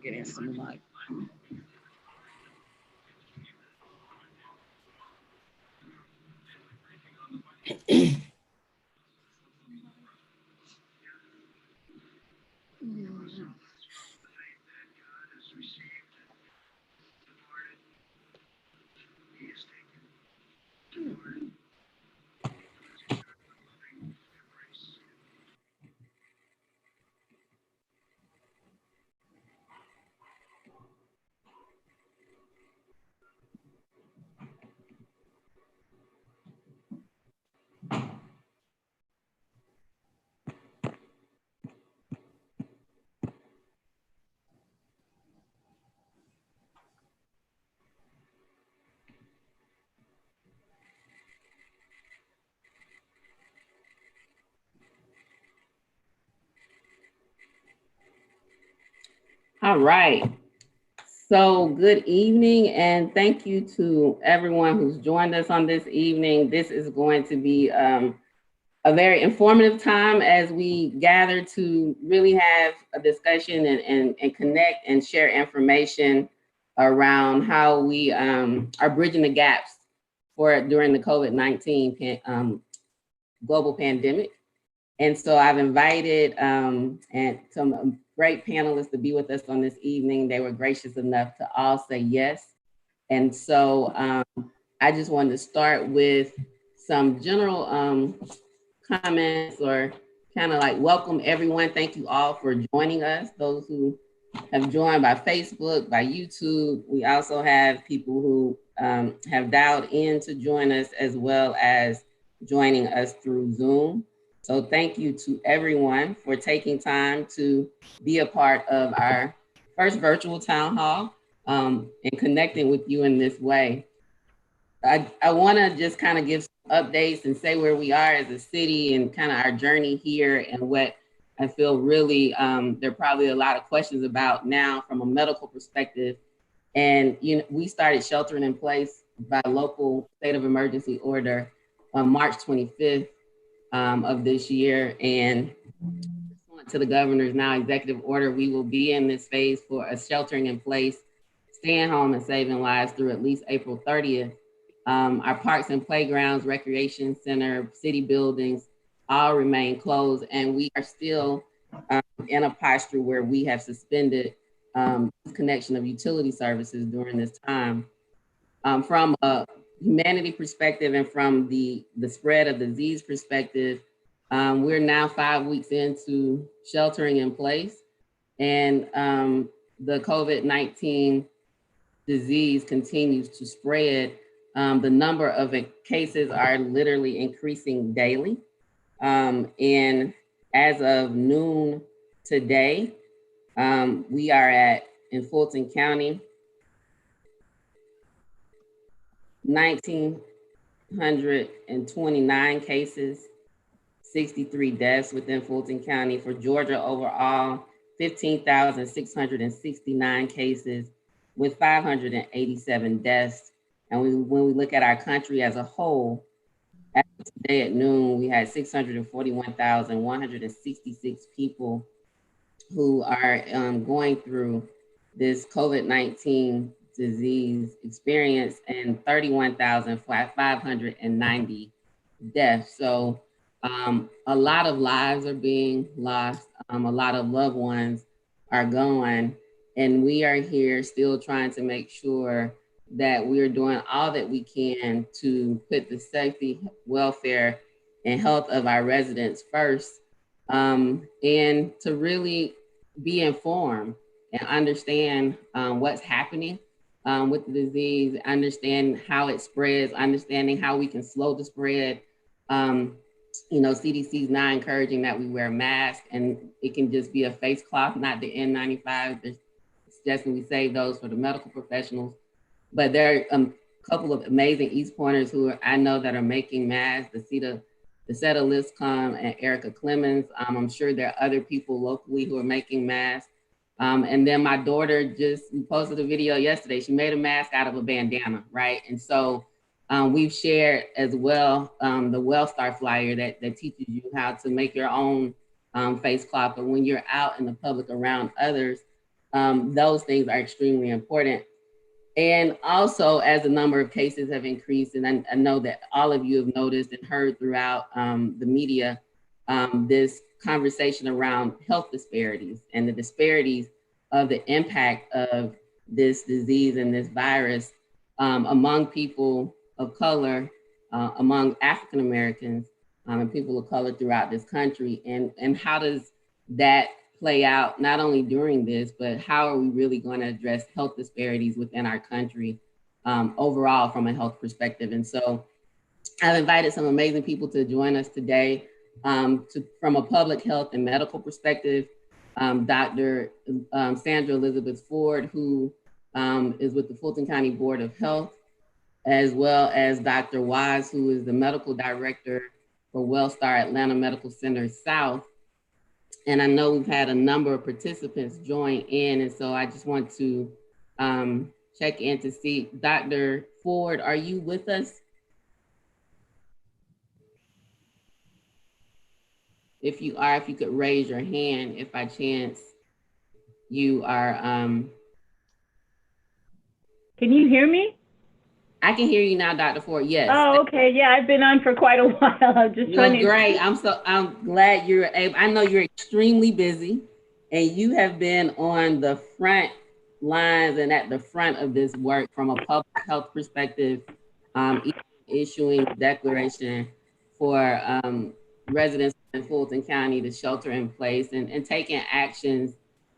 getting some light. All right. So good evening, and thank you to everyone who's joined us on this evening. This is going to be a very informative time as we gather to really have a discussion and connect and share information around how we are bridging the gaps for during the COVID-19 global pandemic. And so I've invited and some great panelists to be with us on this evening. They were gracious enough to all say yes. And so I just wanted to start with some general comments or kind of like welcome everyone. Thank you all for joining us. Those who have joined by Facebook, by YouTube. We also have people who have dialed in to join us as well as joining us through Zoom. So thank you to everyone for taking time to be a part of our first virtual town hall and connecting with you in this way. I want to just kind of give some updates and say where we are as a city and kind of our journey here and what I feel really there are probably a lot of questions about now from a medical perspective. And we started sheltering in place by local state of emergency order on March 25th of this year. And to the governor's now executive order, we will be in this phase for a sheltering in place, staying home and saving lives through at least April 30th. Our parks and playgrounds, recreation center, city buildings all remain closed, and we are still in a posture where we have suspended connection of utility services during this time. From a humanity perspective and from the spread of disease perspective, we're now 5 weeks into sheltering in place, and the COVID-19 disease continues to spread. The number of cases are literally increasing daily. And as of noon today, we are at, in Fulton County, 1,929 cases, 63 deaths within Fulton County. For Georgia overall, 15,669 cases with 587 deaths. And when we look at our country as a whole, as of today at noon, we had 641,166 people who are going through this COVID-19 disease experience and 31,590 deaths. So a lot of lives are being lost. A lot of loved ones are gone. And we are here still trying to make sure that we are doing all that we can to put the safety, welfare, and health of our residents first, and to really be informed and understand what's happening with the disease, understand how it spreads, understanding how we can slow the spread. CDC is now encouraging that we wear masks, and it can just be a face cloth, not the N95. They're suggesting we save those for the medical professionals. But there are a couple of amazing East Pointers who I know that are making masks, the Seta Liscom and Erica Clemens. I'm sure there are other people locally who are making masks. And then my daughter we posted a video yesterday. She made a mask out of a bandana, right? And so we've shared as well the WellStar flyer that teaches you how to make your own face cloth. But when you're out in the public around others, Those things are extremely important. And also, as the number of cases have increased, and I know that all of you have noticed and heard throughout the media, this conversation around health disparities and the disparities of the impact of this disease and this virus among people of color, among African Americans, and people of color throughout this country. And how does that play out not only during this, but how are we really going to address health disparities within our country overall from a health perspective? And so I've invited some amazing people to join us today from a public health and medical perspective. Dr. Sandra Elizabeth Ford, who is with the Fulton County Board of Health, as well as Dr. Wise, who is the medical director for WellStar Atlanta Medical Center South. And I know we've had a number of participants join in, and so I just want to check in to see. Dr. Ford, are you with us? If you are, if you could raise your hand if by chance you are. Can you hear me? I can hear you now, Dr. Ford. Yes. Oh, okay. Yeah, I've been on for quite a while. I'm just trying to. Great. I'm glad you're able. I know you're extremely busy, and you have been on the front lines and at the front of this work from a public health perspective, issuing declaration for residents in Fulton County to shelter in place and taking actions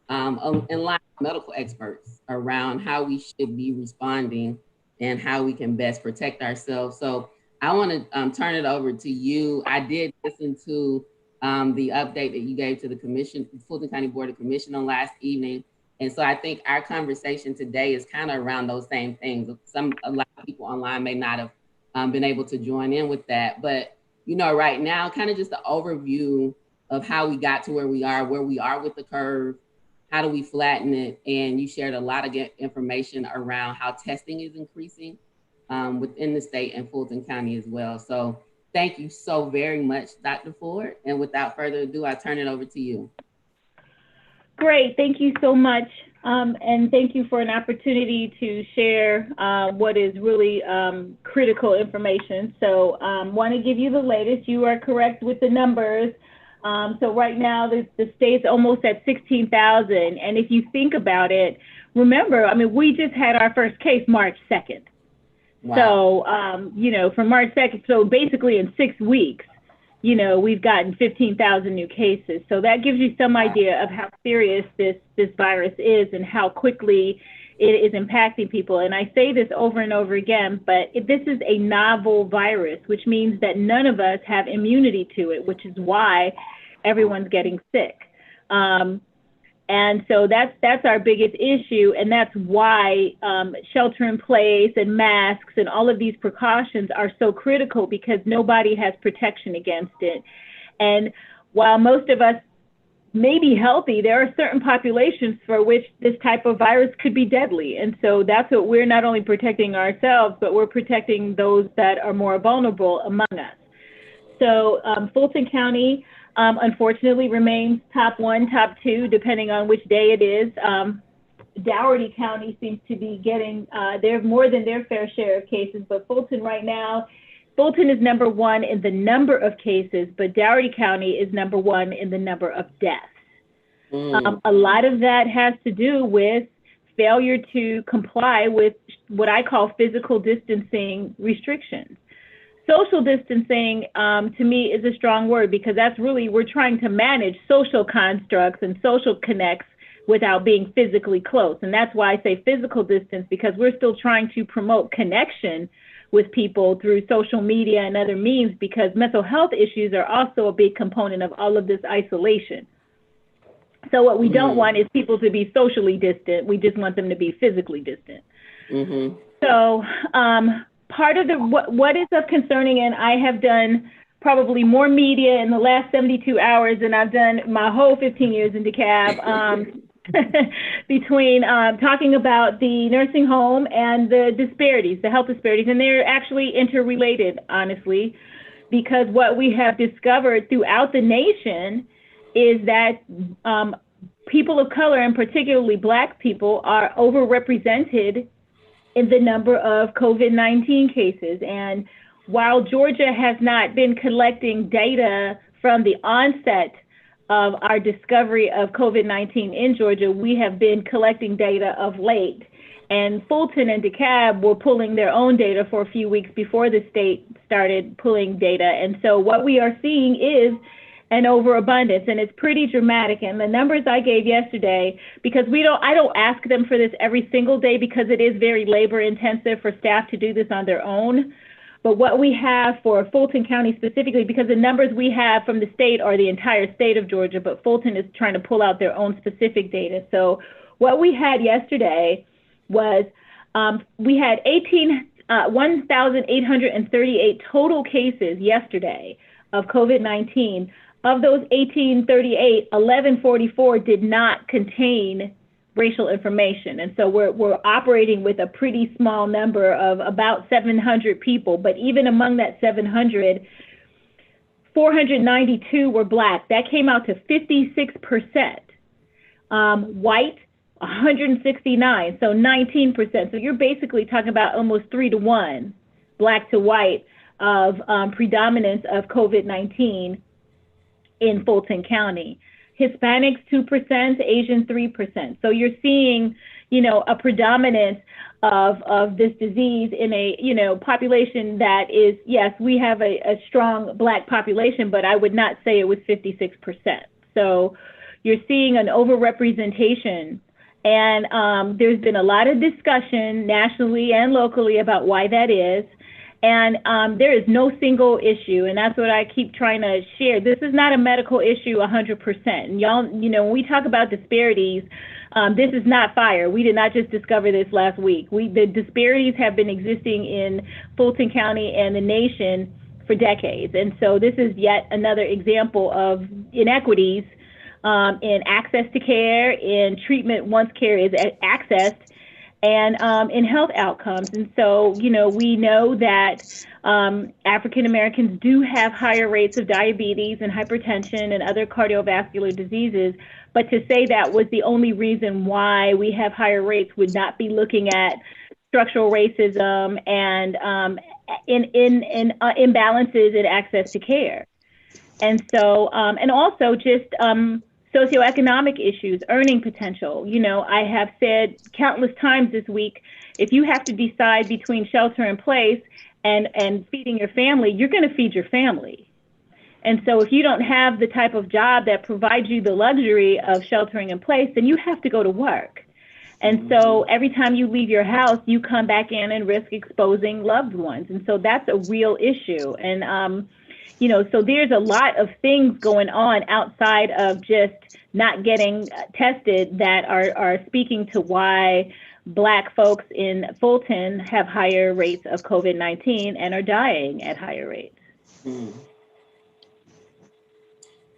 in line with medical experts around how we should be responding and how we can best protect ourselves. So I want to turn it over to you. I did listen to the update that you gave to the commission, Fulton County Board of Commission on last evening. And so I think our conversation today is kind of around those same things. A lot of people online may not have been able to join in with that, but you know, right now, kind of just the overview of how we got to where we are with the curve, how do we flatten it? And you shared a lot of information around how testing is increasing within the state and Fulton County as well. So thank you so very much, Dr. Ford. And without further ado, I turn it over to you. Great, thank you so much. And thank you for an opportunity to share what is really critical information. So want to give you the latest. You are correct with the numbers. So right now, the state's almost at 16,000. And if you think about it, remember, I mean, we just had our first case March 2nd. Wow. So, you know, from March 2nd, so basically in 6 weeks, you know, we've gotten 15,000 new cases. So that gives you some idea of how serious this virus is and how quickly it is impacting people. And I say this over and over again, but this is a novel virus, which means that none of us have immunity to it, which is why everyone's getting sick. And so that's our biggest issue, and that's why shelter in place and masks and all of these precautions are so critical, because nobody has protection against it. And while most of us may be healthy, there are certain populations for which this type of virus could be deadly. And so that's what we're not only protecting ourselves, but we're protecting those that are more vulnerable among us. So Fulton County, unfortunately, remains top 1, top 2, depending on which day it is. Dougherty County seems to be getting they're more than their fair share of cases, but Fulton right now, Fulton is number 1 in the number of cases, but Dougherty County is number 1 in the number of deaths. A lot of that has to do with failure to comply with what I call physical distancing restrictions. Social distancing, to me, is a strong word, because that's really, we're trying to manage social constructs and social connects without being physically close. And that's why I say physical distance, because we're still trying to promote connection with people through social media and other means, because mental health issues are also a big component of all of this isolation. So what we don't want is people to be socially distant. We just want them to be physically distant. So, part of what is of concerning, and I have done probably more media in the last 72 hours than I've done my whole 15 years in DeKalb, between talking about the nursing home and the disparities, the health disparities, and they're actually interrelated, honestly, because what we have discovered throughout the nation is that people of color, and particularly Black people, are overrepresented in the number of COVID-19 cases. And while Georgia has not been collecting data from the onset of our discovery of COVID-19 in Georgia, we have been collecting data of late. And Fulton and DeKalb were pulling their own data for a few weeks before the state started pulling data. And so what we are seeing is an overabundance, and it's pretty dramatic. And the numbers I gave yesterday, because I don't ask them for this every single day because it is very labor intensive for staff to do this on their own. But what we have for Fulton County specifically, because the numbers we have from the state are the entire state of Georgia, but Fulton is trying to pull out their own specific data. So what we had yesterday was we had 1,838 total cases yesterday of COVID-19. Of those 1,838, 1,144 did not contain racial information. And so we're operating with a pretty small number of about 700 people. But even among that 700, 492 were Black. That came out to 56%. White, 169, so 19%. So you're basically talking about almost 3-to-1, Black to white, of predominance of COVID-19 in Fulton County. Hispanics 2%, Asian 3%. So you're seeing, a predominance of this disease in a, population that is, yes, we have a strong Black population, but I would not say it was 56%. So you're seeing an overrepresentation. And there's been a lot of discussion nationally and locally about why that is. And there is no single issue, and that's what I keep trying to share. This is not a medical issue 100%. And y'all, when we talk about disparities, this is not fire. We did not just discover this last week. The disparities have been existing in Fulton County and the nation for decades. And so this is yet another example of inequities in access to care, in treatment once care is accessed, and in health outcomes. And so, we know that African Americans do have higher rates of diabetes and hypertension and other cardiovascular diseases. But to say that was the only reason why we have higher rates would not be looking at structural racism and imbalances in access to care. And so, and also just socioeconomic issues, earning potential. I have said countless times this week, if you have to decide between shelter in place and feeding your family, you're going to feed your family. And so if you don't have the type of job that provides you the luxury of sheltering in place, then you have to go to work. And so every time you leave your house, you come back in and risk exposing loved ones. And so that's a real issue. And so there's a lot of things going on outside of just not getting tested that are speaking to why Black folks in Fulton have higher rates of COVID-19 and are dying at higher rates.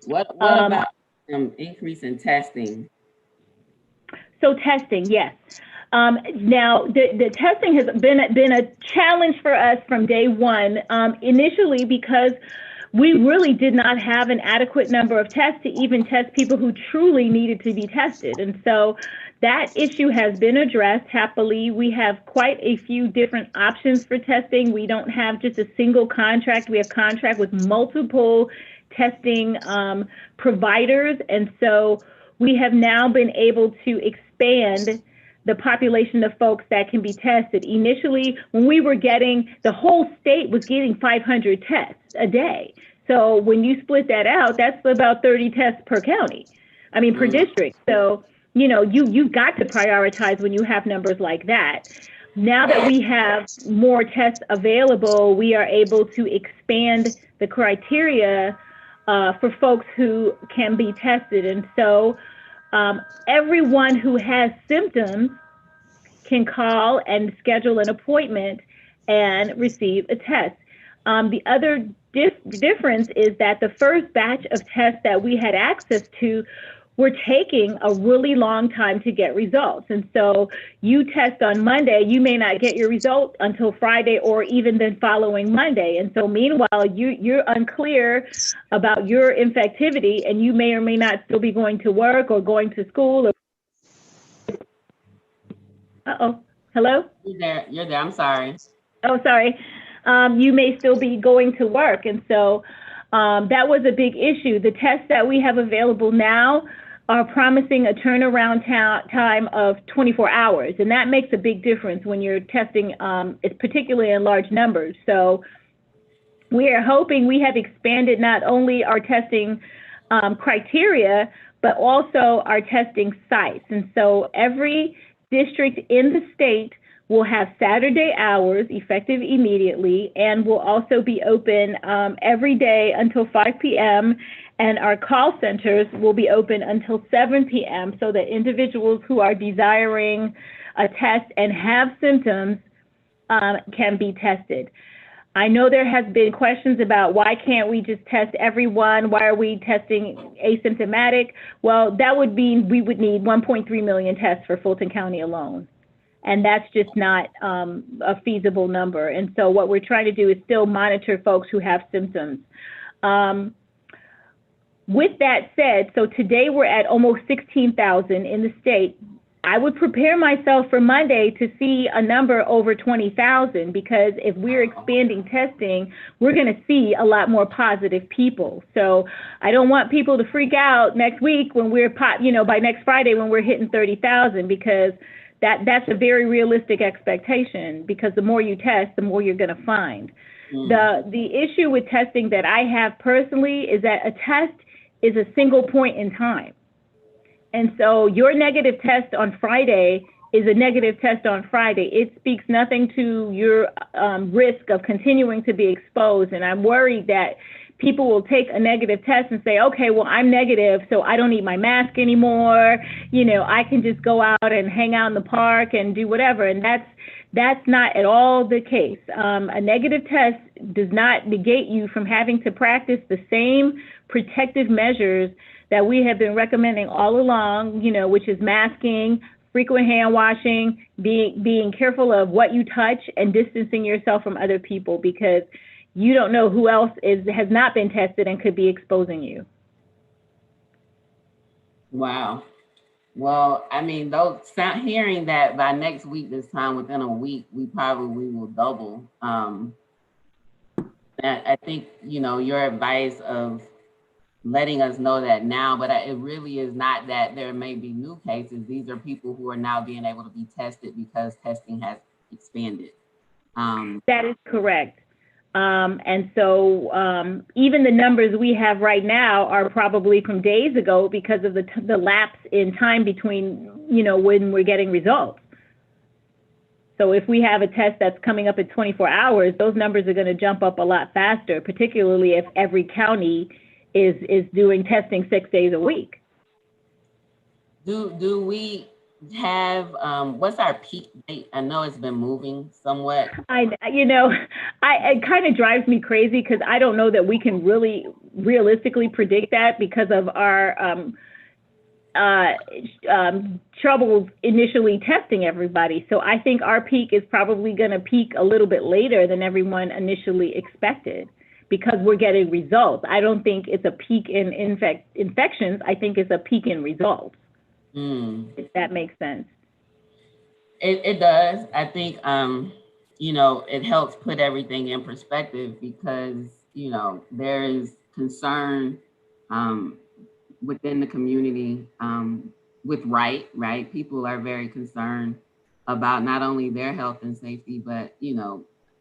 What about increase in testing? So testing, yes. Now, the testing has been a challenge for us from day one, initially because we really did not have an adequate number of tests to even test people who truly needed to be tested. And so that issue has been addressed happily. We have quite a few different options for testing. We don't have just a single contract. We have contract with multiple testing providers. And so we have now been able to expand the population of folks that can be tested. Initially, when we were the whole state was getting 500 tests a day. So when you split that out, that's about 30 tests per county, per district. So, you've got to prioritize when you have numbers like that. Now that we have more tests available, we are able to expand the criteria for folks who can be tested. And so everyone who has symptoms can call and schedule an appointment and receive a test. The other difference is that the first batch of tests that we had access to we're taking a really long time to get results. And so you test on Monday, you may not get your result until Friday or even the following Monday. And so meanwhile, you're unclear about your infectivity, and you may or may not still be going to work or going to school. Uh-oh, hello? You're there, I'm sorry. Oh, sorry. You may still be going to work. And so that was a big issue. The tests that we have available now are promising a turnaround time of 24 hours. And that makes a big difference when you're testing, particularly in large numbers. So we are hoping we have expanded not only our testing criteria, but also our testing sites. And so every district in the state will have Saturday hours effective immediately, and will also be open every day until 5 p.m. And our call centers will be open until 7 p.m. so that individuals who are desiring a test and have symptoms can be tested. I know there has been questions about why can't we just test everyone? Why are we testing asymptomatic? Well, that would mean we would need 1.3 million tests for Fulton County alone. And that's just not a feasible number. And so what we're trying to do is still monitor folks who have symptoms. With that said, so today we're at almost 16,000 in the state. I would prepare myself for Monday to see a number over 20,000, because if we're expanding testing, we're going to see a lot more positive people. So I don't want people to freak out next week when we're, by next Friday when we're hitting 30,000, because that's a very realistic expectation, because the more you test, the more you're going to find. The issue with testing that I have personally is that a test is a single point in time. And so your negative test on Friday is a negative test on Friday. It speaks nothing to your risk of continuing to be exposed. And I'm worried that people will take a negative test and say, okay, well, I'm negative, so I don't need my mask anymore. I can just go out and hang out in the park and do whatever. And that's not at all the case. A negative test does not negate you from having to practice the same protective measures that we have been recommending all along, which is masking, frequent hand washing, being careful of what you touch, and distancing yourself from other people, because you don't know who else has not been tested and could be exposing you. Wow. Well, I mean, hearing that by next week, this time within a week, we probably will double. I think, your advice of letting us know that now, but it really is not that there may be new cases. These are people who are now being able to be tested because testing has expanded. That is correct. And so even the numbers we have right now are probably from days ago, because of the lapse in time between, when we're getting results. So if we have a test that's coming up at 24 hours, those numbers are going to jump up a lot faster, particularly if every county is doing testing 6 days a week. Do we have what's our peak date? I know it's been moving somewhat. It kind of drives me crazy, because I don't know that we can really realistically predict that, because of our troubles initially testing everybody. So I think our peak is probably going to peak a little bit later than everyone initially expected, because we're getting results. I don't think it's a peak in infections. I think it's a peak in results. If that makes sense. It does. I think, it helps put everything in perspective, because, there is concern within the community with right? People are very concerned about not only their health and safety, but,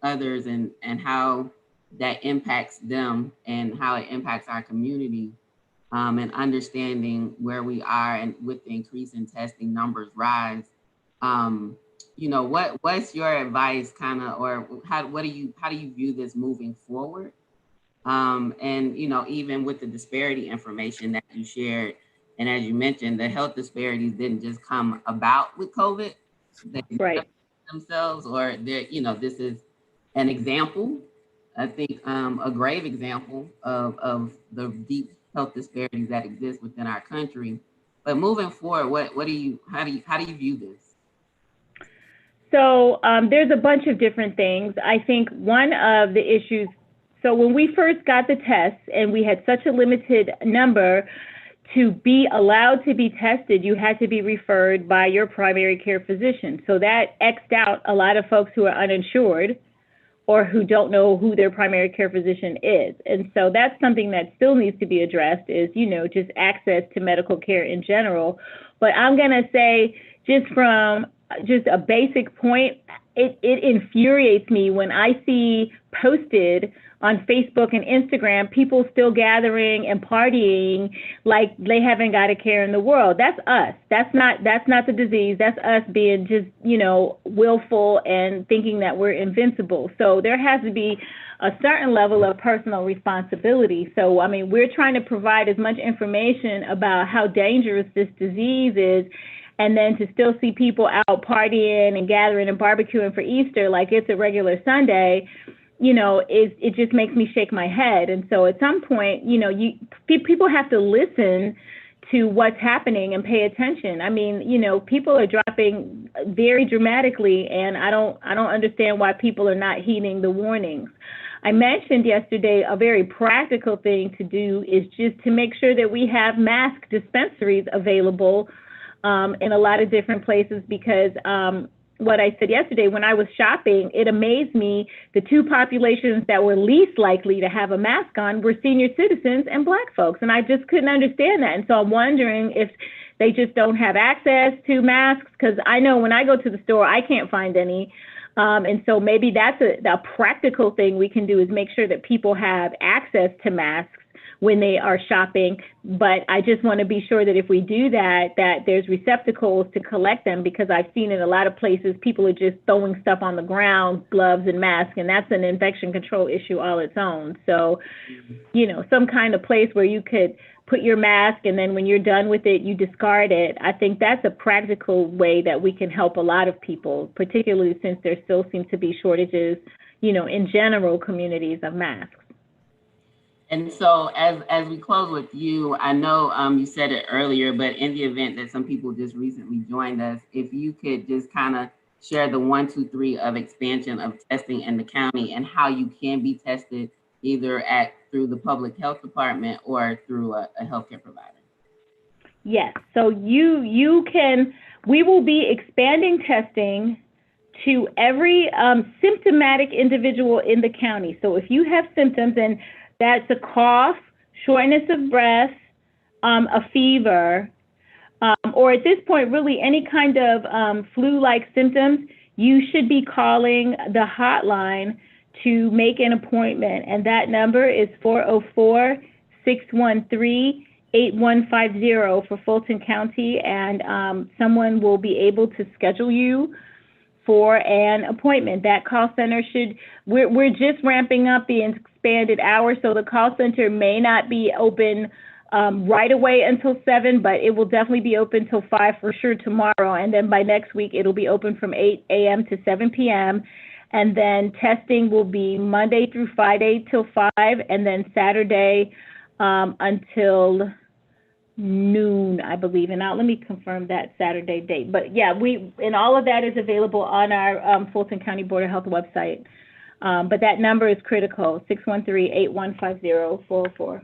others, and how that impacts them and how it impacts our community. And understanding where we are, and with the increase in testing numbers rise, what's your advice, or how do you view this moving forward? And even with the disparity information that you shared, and as you mentioned, the health disparities didn't just come about with COVID, they right themselves, or this is an example. I think a grave example of the deep health disparities that exist within our country. But moving forward, how do you view this? So there's a bunch of different things. I think one of the issues, so when we first got the tests and we had such a limited number, to be allowed to be tested, you had to be referred by your primary care physician. So that X'd out a lot of folks who are uninsured or who don't know who their primary care physician is. And so that's something that still needs to be addressed is, just access to medical care in general. But I'm going to say, just from just a basic point, it infuriates me when I see posted on Facebook and Instagram, people still gathering and partying like they haven't got a care in the world. That's us. That's not the disease. That's us being just, willful and thinking that we're invincible. So there has to be a certain level of personal responsibility. So, I mean, we're trying to provide as much information about how dangerous this disease is, and then to still see people out partying and gathering and barbecuing for Easter like it's a regular Sunday, it just makes me shake my head. And so at some point, people have to listen to what's happening and pay attention. I mean, people are dropping very dramatically, and I don't understand why people are not heeding the warnings. I mentioned yesterday a very practical thing to do is just to make sure that we have mask dispensaries available in a lot of different places, because what I said yesterday when I was shopping, it amazed me the two populations that were least likely to have a mask on were senior citizens and Black folks. And I just couldn't understand that. And so I'm wondering if they just don't have access to masks, because I know when I go to the store, I can't find any. And so maybe that's a practical thing we can do, is make sure that people have access to masks when they are shopping. But I just want to be sure that if we do that, that there's receptacles to collect them, because I've seen in a lot of places, people are just throwing stuff on the ground, gloves and masks, and that's an infection control issue all its own. So, some kind of place where you could put your mask, and then when you're done with it, you discard it. I think that's a practical way that we can help a lot of people, particularly since there still seems to be shortages, in general communities of masks. And so as we close with you, I know you said it earlier, but in the event that some people just recently joined us, if you could just kind of share the 1, 2, 3 of expansion of testing in the county and how you can be tested either through the public health department or through a healthcare provider. Yes, so we will be expanding testing to every symptomatic individual in the county. So if you have symptoms, and that's a cough, shortness of breath, a fever, or at this point, really any kind of flu-like symptoms, you should be calling the hotline to make an appointment. And that number is 404-613-8150 for Fulton County. And someone will be able to schedule you for an appointment. That call center we're just ramping up the expanded hours, so the call center may not be open right away until 7, but it will definitely be open till 5 for sure tomorrow. And then by next week, it'll be open from 8 a.m. to 7 p.m. And then testing will be Monday through Friday till 5, and then Saturday until noon, I believe. And now let me confirm that Saturday date. But yeah, and all of that is available on our Fulton County Board of Health website. But that number is critical, 613-8150, 404.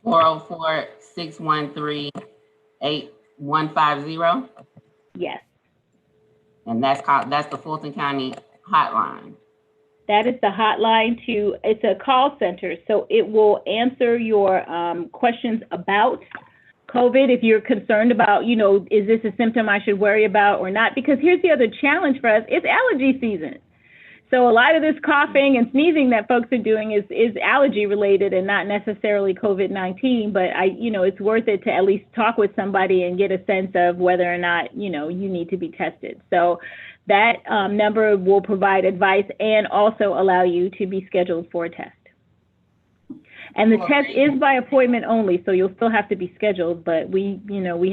404-613-8150? Yes. And that's the Fulton County hotline. That is the hotline it's a call center, so it will answer your questions about COVID if you're concerned about, is this a symptom I should worry about or not? Because here's the other challenge for us, it's allergy season. So a lot of this coughing and sneezing that folks are doing is allergy related and not necessarily COVID-19, but it's worth it to at least talk with somebody and get a sense of whether or not, you need to be tested. So that number will provide advice and also allow you to be scheduled for a test. And the test is by appointment only, so you'll still have to be scheduled, but we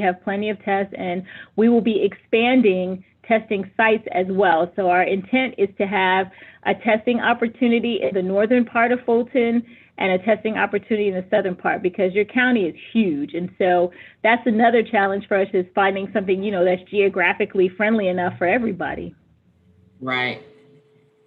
have plenty of tests, and we will be expanding testing sites as well. So our intent is to have a testing opportunity in the northern part of Fulton and a testing opportunity in the southern part, because your county is huge. And so that's another challenge for us, is finding something, that's geographically friendly enough for everybody. Right.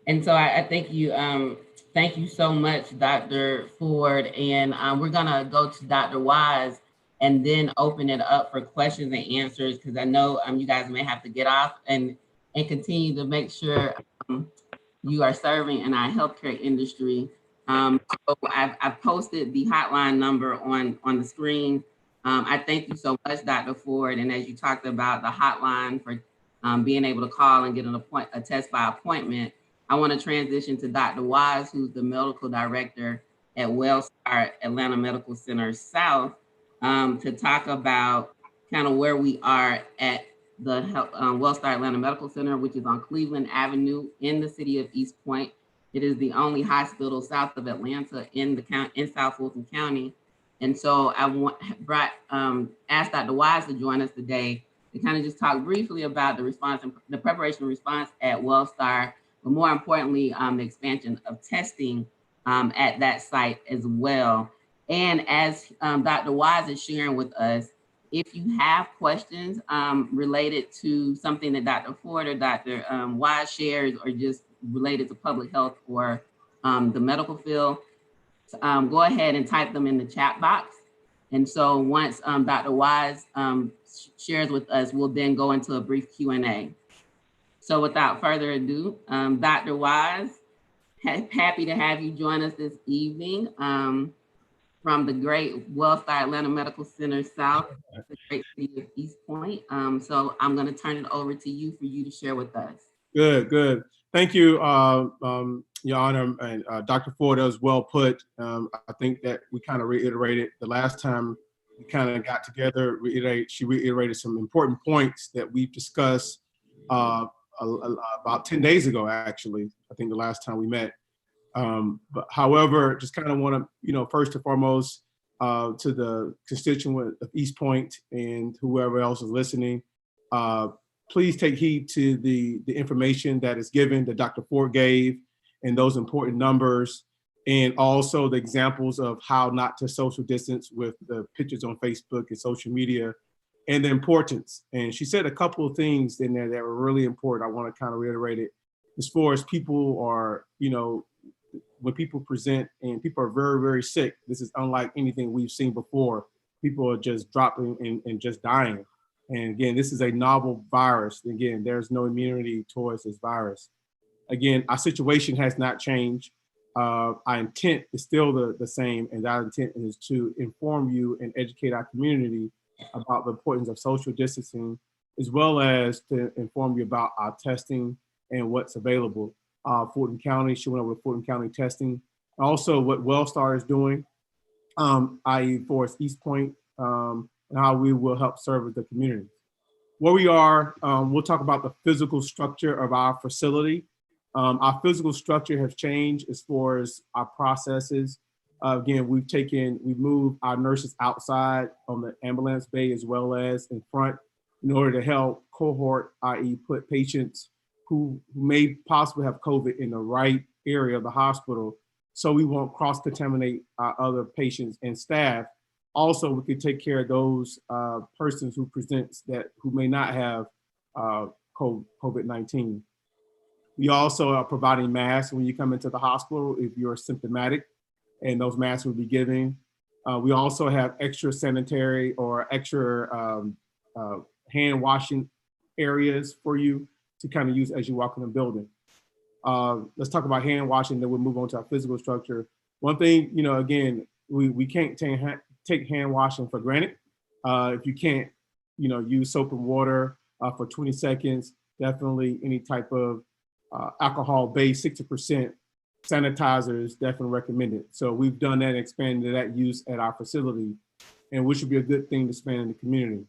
And so I thank you so much, Dr. Ford. And we're gonna go to Dr. Wise and then open it up for questions and answers, because I know you guys may have to get off and continue to make sure you are serving in our healthcare industry. So I've posted the hotline number on the screen. I thank you so much, Dr. Ford. And as you talked about the hotline for being able to call and get a test by appointment, I want to transition to Dr. Wise, who's the medical director at WellStar Atlanta Medical Center South, to talk about kind of where we are at the WellStar Atlanta Medical Center, which is on Cleveland Avenue in the city of East Point. It is the only hospital south of Atlanta in South Fulton County. And so I asked Dr. Wise to join us today to kind of just talk briefly about the response and the preparation and response at WellStar, but more importantly, the expansion of testing at that site as well. And as Dr. Wise is sharing with us, if you have questions related to something that Dr. Ford or Dr. Wise shares, or just related to public health or the medical field, go ahead and type them in the chat box. And so once Dr. Wise shares with us, we'll then go into a brief Q&A. So without further ado, Dr. Wise, happy to have you join us this evening from the great WellStar Atlanta Medical Center South, the great city of East Point. So I'm going to turn it over to you for you to share with us. Good. Thank you, Your Honor, and Dr. Ford. That was well put. I think that we kind of reiterated the last time we kind of got together. She reiterated some important points that we've discussed about 10 days ago, actually. I think the last time we met. But however, just kind of want to, first and foremost, to the constituent of East Point and whoever else is listening, please take heed to the information that is given, that Dr. Ford gave, and those important numbers, and also the examples of how not to social distance with the pictures on Facebook and social media, and the importance. And she said a couple of things in there that were really important. I want to kind of reiterate it. As far as people are, when people present and people are very, very sick, this is unlike anything we've seen before. People are just dropping and just dying. And again, this is a novel virus. Again, there's no immunity towards this virus. Again, our situation has not changed. Our intent is still the same, and our intent is to inform you and educate our community about the importance of social distancing, as well as to inform you about our testing and what's available. Fulton County, she went over Fulton County testing. Also what WellStar is doing, i.e. for East Point, and how we will help serve the community. Where we are, we'll talk about the physical structure of our facility. Our physical structure has changed as far as our processes. Again, we've moved our nurses outside on the ambulance bay as well as in front in order to help cohort, i.e. put patients who may possibly have COVID in the right area of the hospital, so we won't cross-contaminate our other patients and staff. Also, we could take care of those persons who may not have COVID-19. We also are providing masks when you come into the hospital if you're symptomatic, and those masks will be given. We also have extra sanitary or extra hand washing areas for you to kind of use as you walk in the building. Let's talk about hand washing, then we'll move on to our physical structure. One thing, again, we can't take hand washing for granted. If you can't, use soap and water for 20 seconds, definitely any type of alcohol-based 60% sanitizer is definitely recommended. So we've done that and expanded that use at our facility, and which would be a good thing to expand in the community.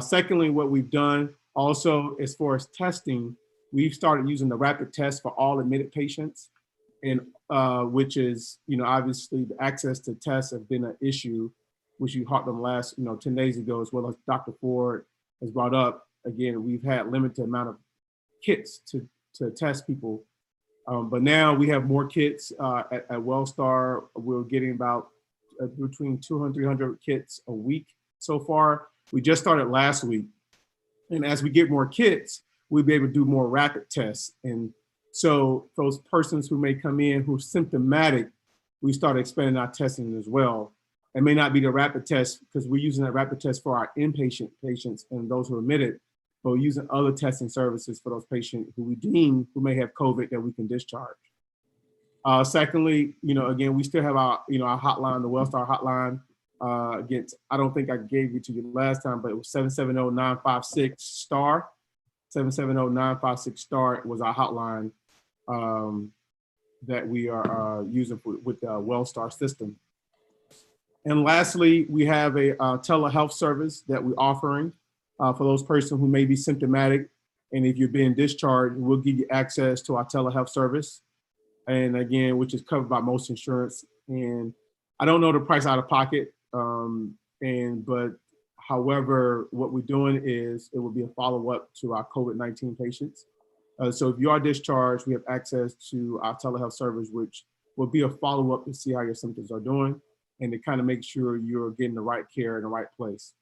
Secondly, what we've done also, as far as testing, we've started using the rapid test for all admitted patients, and which is, obviously the access to tests have been an issue, which you heard them last, 10 days ago, as well as Dr. Ford has brought up. again, we've had limited amount of kits to test people. But now we have more kits at Wellstar. We're getting about between 200, 300 kits a week so far. We just started last week. And as we get more kits, we'll be able to do more rapid tests. And so those persons who may come in who are symptomatic, we start expanding our testing as well. It may not be the rapid test because we're using that rapid test for our inpatient patients and those who are admitted, but we're using other testing services for those patients who we deem who may have COVID that we can discharge. Secondly, again, we still have our hotline, the Wellstar hotline. Again, I don't think I gave it to you last time, but it was 770-956-STAR. 770-956-STAR was our hotline that we are using with the Wellstar system. And lastly, we have a telehealth service that we're offering for those persons who may be symptomatic. And if you're being discharged, we'll give you access to our telehealth service. And again, which is covered by most insurance. And I don't know the price out of pocket. But however, what we're doing is it will be a follow-up to our COVID-19 patients. So if you are discharged, we have access to our telehealth service, which will be a follow-up to see how your symptoms are doing and to kind of make sure you're getting the right care in the right place.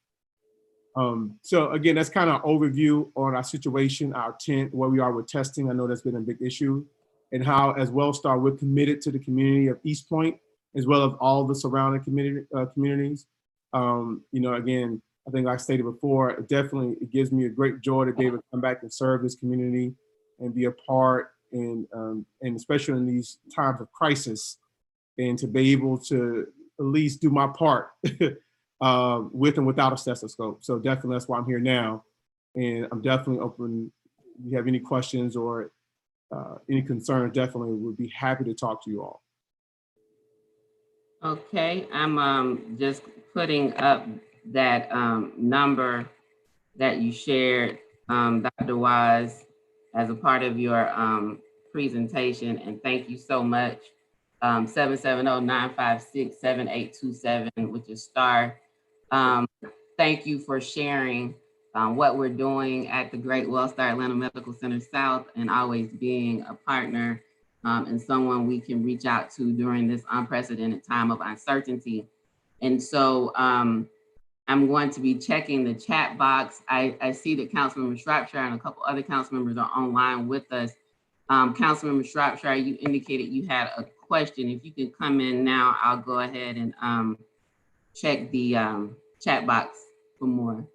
So again, that's kind of overview on our situation, our tent, where we are with testing. I know that's been a big issue, and how as Wellstar, we're committed to the community of East Point, as well as all the surrounding communities. Again, I think like I stated before, it gives me a great joy to be able to come back and serve this community and be a part, and especially in these times of crisis, and to be able to at least do my part with and without a stethoscope. So definitely that's why I'm here now. And I'm definitely open. If you have any questions or any concerns, definitely would be happy to talk to you all. Okay, I'm just putting up that number that you shared, Dr. Wise, as a part of your presentation, and thank you so much. 770-956-7827, which is STAR. Thank you for sharing what we're doing at the Great Wellstar Atlanta Medical Center South, and always being a partner and someone we can reach out to during this unprecedented time of uncertainty. And so I'm going to be checking the chat box. I see that Councilmember Shropshire and a couple other council members are online with us. Councilmember Shropshire, you indicated you had a question. If you can come in now, I'll go ahead and check the chat box for more.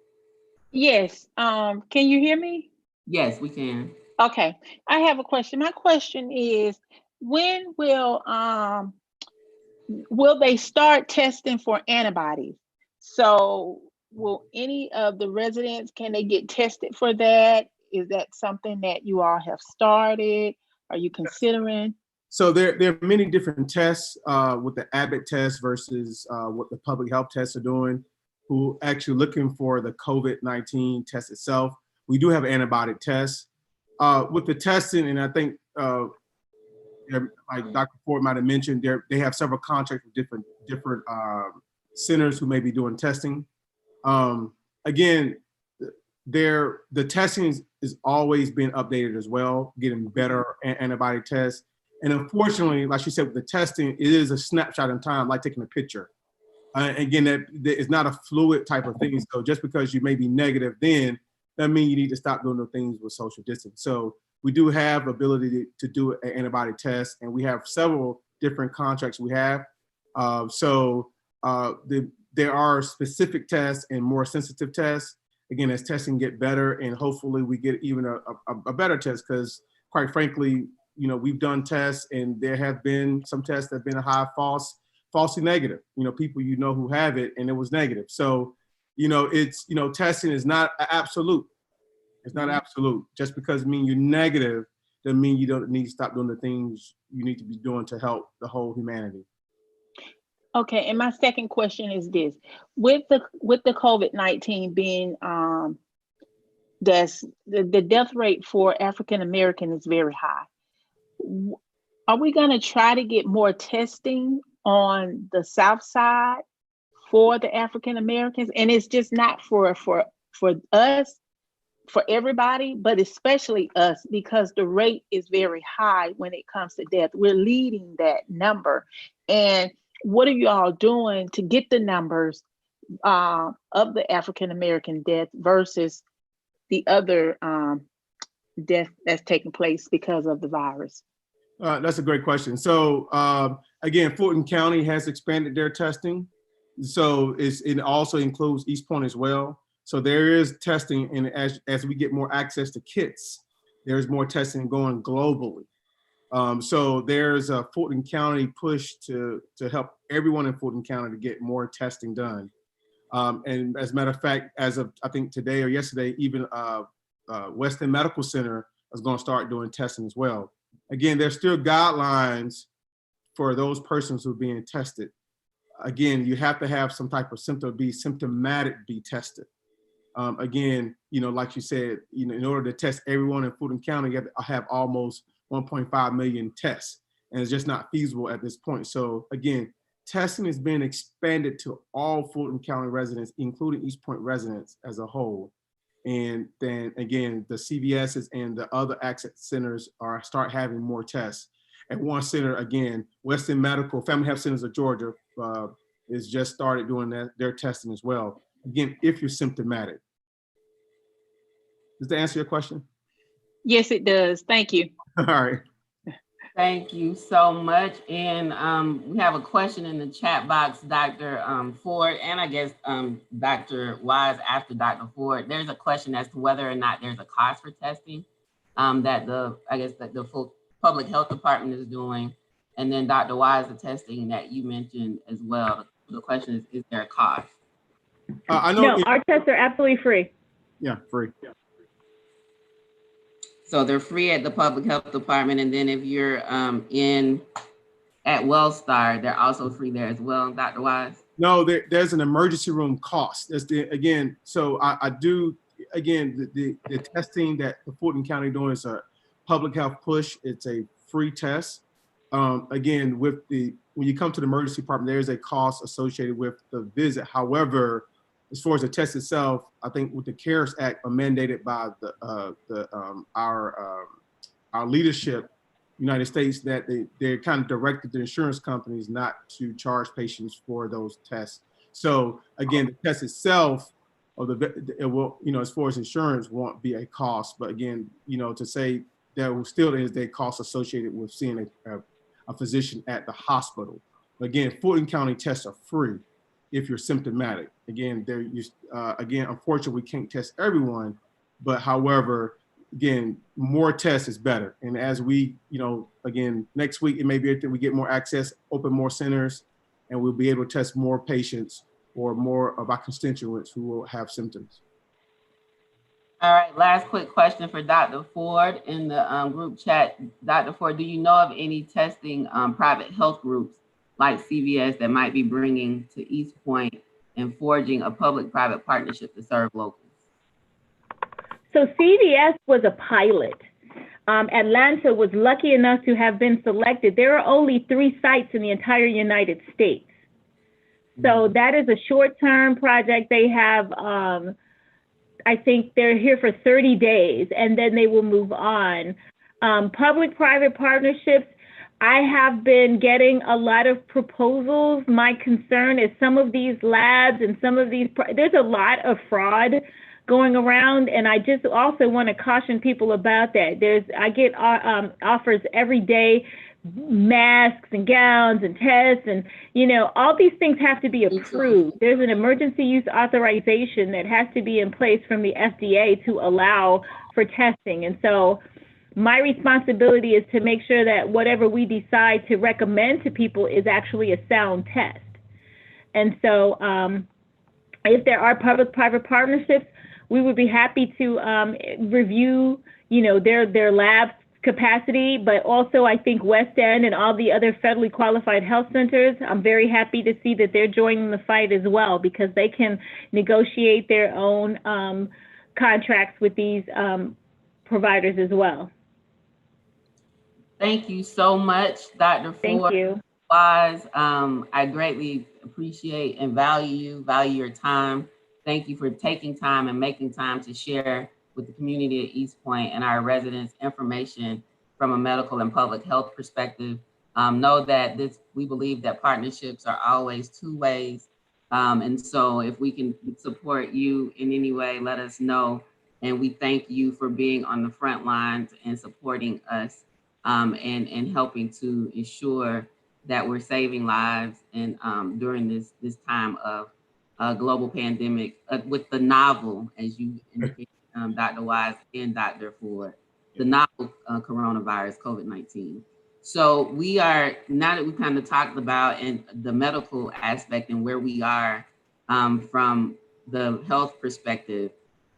Yes, can you hear me? Yes, we can. Okay, I have a question. My question is, when will they start testing for antibodies? So will any of the residents, can they get tested for that? Is that something that you all have started? Are you considering? So there are many different tests with the Abbott test versus what the public health tests are doing, who actually looking for the COVID-19 test itself. We do have antibiotic tests. With the testing, and I think like Dr. Ford might have mentioned, they have several contracts with different centers who may be doing testing. Again, the testing is always being updated as well, getting better antibody tests. And unfortunately, like she said, with the testing, it is a snapshot in time, like taking a picture. Again, that it's not a fluid type of thing. So just because you may be negative then, that means you need to stop doing the things with social distance. So we do have ability to do an antibody test, and we have several different contracts we have. There are specific tests and more sensitive tests. Again, as testing get better, and hopefully we get even a better test, because quite frankly, we've done tests and there have been some tests that have been a high falsely negative, people who have it and it was negative. So, it's, testing is not absolute. It's not absolute. Just because it means you're negative doesn't mean you don't need to stop doing the things you need to be doing to help the whole humanity. Okay, and my second question is this: with the COVID-19 being the death rate for African American is very high. Are we going to try to get more testing on the South Side for the African Americans? And it's just not for us, for everybody, but especially us, because the rate is very high when it comes to death. We're leading that number. And what are you all doing to get the numbers of the African American death versus the other death that's taking place because of the virus? That's a great question. So again, Fulton County has expanded their testing. So it also includes East Point as well. So there is testing, and as we get more access to kits, there's more testing going globally. So there's a Fulton County push to help everyone in Fulton County to get more testing done. And as a matter of fact, as of I think today or yesterday, even Weston Medical Center is going to start doing testing as well. Again, there's still guidelines for those persons who are being tested. Again, you have to have some type of symptom, be symptomatic, be tested. Again, like you said, in order to test everyone in Fulton County, you have to have almost 1.5 million tests, and it's just not feasible at this point. So again, testing is being expanded to all Fulton County residents, including East Point residents as a whole. And then again, the CVSs and the other access centers start having more tests. At one center, again, Weston Medical Family Health Centers of Georgia is just started doing their testing as well. Again, if you're symptomatic. Does that answer your question? Yes, it does. Thank you. All right. Thank you so much. And we have a question in the chat box, Dr. Ford, and I guess Dr. Wise after Dr. Ford. There's a question as to whether or not there's a cost for testing that the full public health department is doing. And then Dr. Wise, the testing that you mentioned as well. The question is there a cost? I know. No, our tests are absolutely free. Yeah, free. Yeah. So they're free at the public health department, and then if you're at Wellstar, they're also free there as well, Dr. Wise? No, there's an emergency room cost. That's so I do, again, the testing that the Fulton County doing is a public health push. It's a free test. Again, when you come to the emergency department, there's a cost associated with the visit. However, as far as the test itself, I think with the CARES Act mandated by our leadership, United States, that they kind of directed the insurance companies not to charge patients for those tests. So again, the test itself, it will, as far as insurance, won't be a cost. But again, to say there still is a cost associated with seeing a physician at the hospital. Again, Fulton County tests are free if you're symptomatic. Again, unfortunately, we can't test everyone, but however, again, more tests is better. And as we, again, next week, it may be that we get more access, open more centers, and we'll be able to test more patients or more of our constituents who will have symptoms. All right, last quick question for Dr. Ford in the group chat. Dr. Ford, do you know of any testing private health groups like CVS that might be bringing to East Point and forging a public-private partnership to serve locals? So CVS was a pilot. Atlanta was lucky enough to have been selected. There are only 3 sites in the entire United States. So that is a short-term project. They have, I think they're here for 30 days, and then they will move on. Public-private partnerships, I have been getting a lot of proposals. My concern is some of these labs and some of these, there's a lot of fraud going around, and I just also want to caution people about that. I get offers every day, masks and gowns and tests, and all these things have to be approved. There's an emergency use authorization that has to be in place from the FDA to allow for testing. And so my responsibility is to make sure that whatever we decide to recommend to people is actually a sound test. And so if there are public-private partnerships, we would be happy to review, their lab capacity, but also I think West End and all the other federally qualified health centers, I'm very happy to see that they're joining the fight as well, because they can negotiate their own contracts with these providers as well. Thank you so much, Dr. Ford. Thank you. Wise. I greatly appreciate and value your time. Thank you for taking time and making time to share with the community at East Point and our residents information from a medical and public health perspective. Know that we believe that partnerships are always two ways. And so if we can support you in any way, let us know. And we thank you for being on the front lines and supporting us and helping to ensure that we're saving lives and during this time of global pandemic with the novel, as you indicated, Dr. Wise and Dr. Ford, the novel coronavirus, COVID-19. So we are, now that we kind of talked about and the medical aspect and where we are from the health perspective,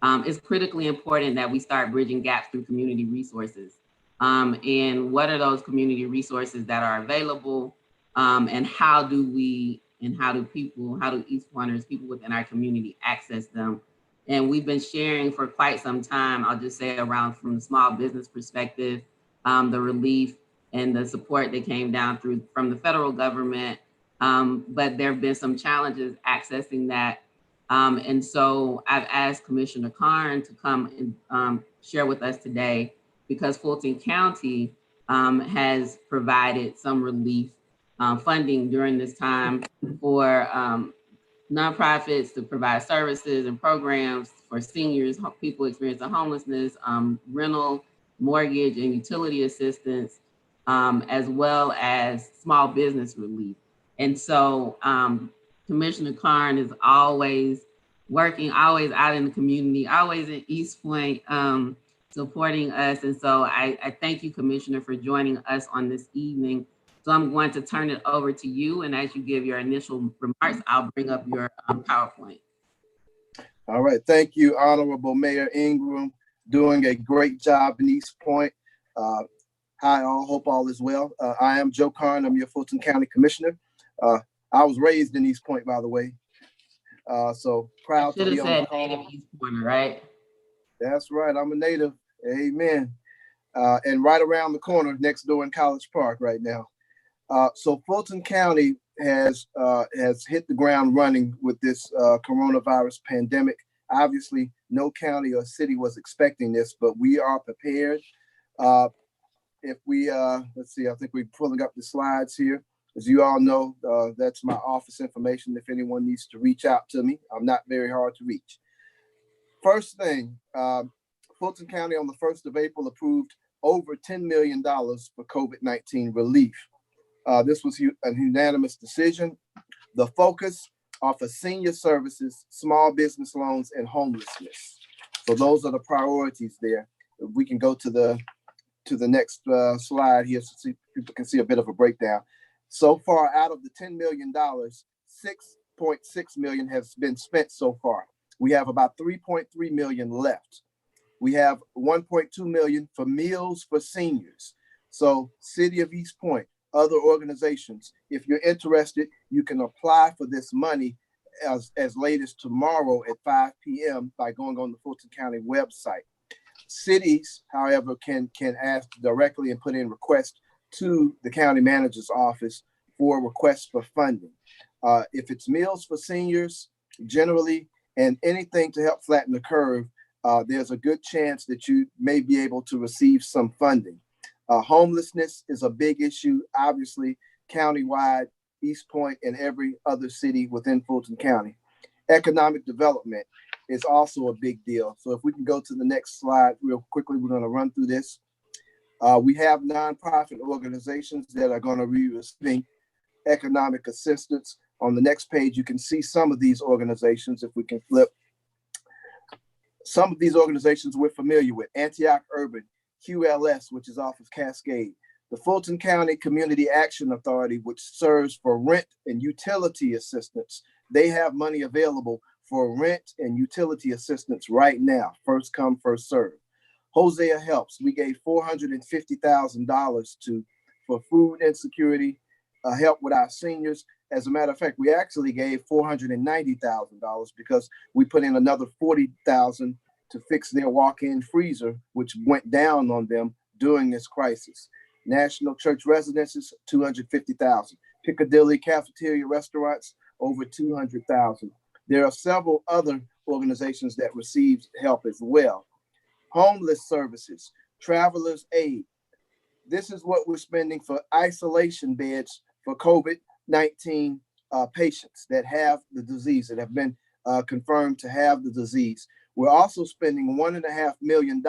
it's critically important that we start bridging gaps through community resources. And what are those community resources that are available? And how do East Pointers, people within our community, access them? And we've been sharing for quite some time, I'll just say around from the small business perspective, the relief and the support that came down from the federal government. But there have been some challenges accessing that. And so I've asked Commissioner Karn to come and share with us today, because Fulton County has provided some relief funding during this time for nonprofits to provide services and programs for seniors, people experiencing homelessness, rental, mortgage, and utility assistance, as well as small business relief. And so Commissioner Karn is always working, always out in the community, always in East Point, supporting us. And so I thank you, Commissioner, for joining us on this evening. So I'm going to turn it over to you. And as you give your initial remarks, I'll bring up your PowerPoint. All right. Thank you, Honorable Mayor Ingram. Doing a great job in East Point. Hi, all. Hope all is well. I am Joe Karn. I'm your Fulton County Commissioner. I was raised in East Point, by the way. So proud to be on the call. Native East Pointer, right? That's right. I'm a native. Amen. And right around the corner, next door in College Park right now. So Fulton County has hit the ground running with this coronavirus pandemic. Obviously, no county or city was expecting this, but we are prepared. If we, let's see, I think we're pulling up the slides here. As you all know, that's my office information if anyone needs to reach out to me. I'm not very hard to reach. First thing, Fulton County on the 1st of April approved over $10 million for COVID-19 relief. This was a unanimous decision. The focus are for senior services, small business loans, and homelessness. So those are the priorities there. If we can go to the next slide here so people can see a bit of a breakdown. So far, out of the $10 million, $6.6 million has been spent so far. We have about $3.3 million left. We have $1.2 million for meals for seniors. So City of East Point, other organizations, if you're interested, you can apply for this money as late as tomorrow at 5 p.m. by going on the Fulton County website. Cities, however, can ask directly and put in requests to the county manager's office for requests for funding. If it's meals for seniors, generally, and anything to help flatten the curve, there's a good chance that you may be able to receive some funding. Homelessness is a big issue, obviously, countywide, East Point, and every other city within Fulton County. Economic development is also a big deal. So if we can go to the next slide real quickly, we're going to run through this. We have nonprofit organizations that are going to be receiving economic assistance. On the next page, you can see some of these organizations. If we can flip. Some of these organizations we're familiar with: Antioch Urban, QLS, which is off of Cascade, the Fulton County Community Action Authority, which serves for rent and utility assistance. They have money available for rent and utility assistance right now, first come, first serve. Hosea Helps, we gave $450,000 for food insecurity, help with our seniors. As a matter of fact, we actually gave $490,000 because we put in another $40,000 to fix their walk-in freezer, which went down on them during this crisis. National Church Residences, $250,000. Piccadilly Cafeteria Restaurants, over $200,000. There are several other organizations that received help as well. Homeless services, travelers aid. This is what we're spending for isolation beds for COVID-19 patients that have the disease, that have been confirmed to have the disease. We're also spending $1.5 million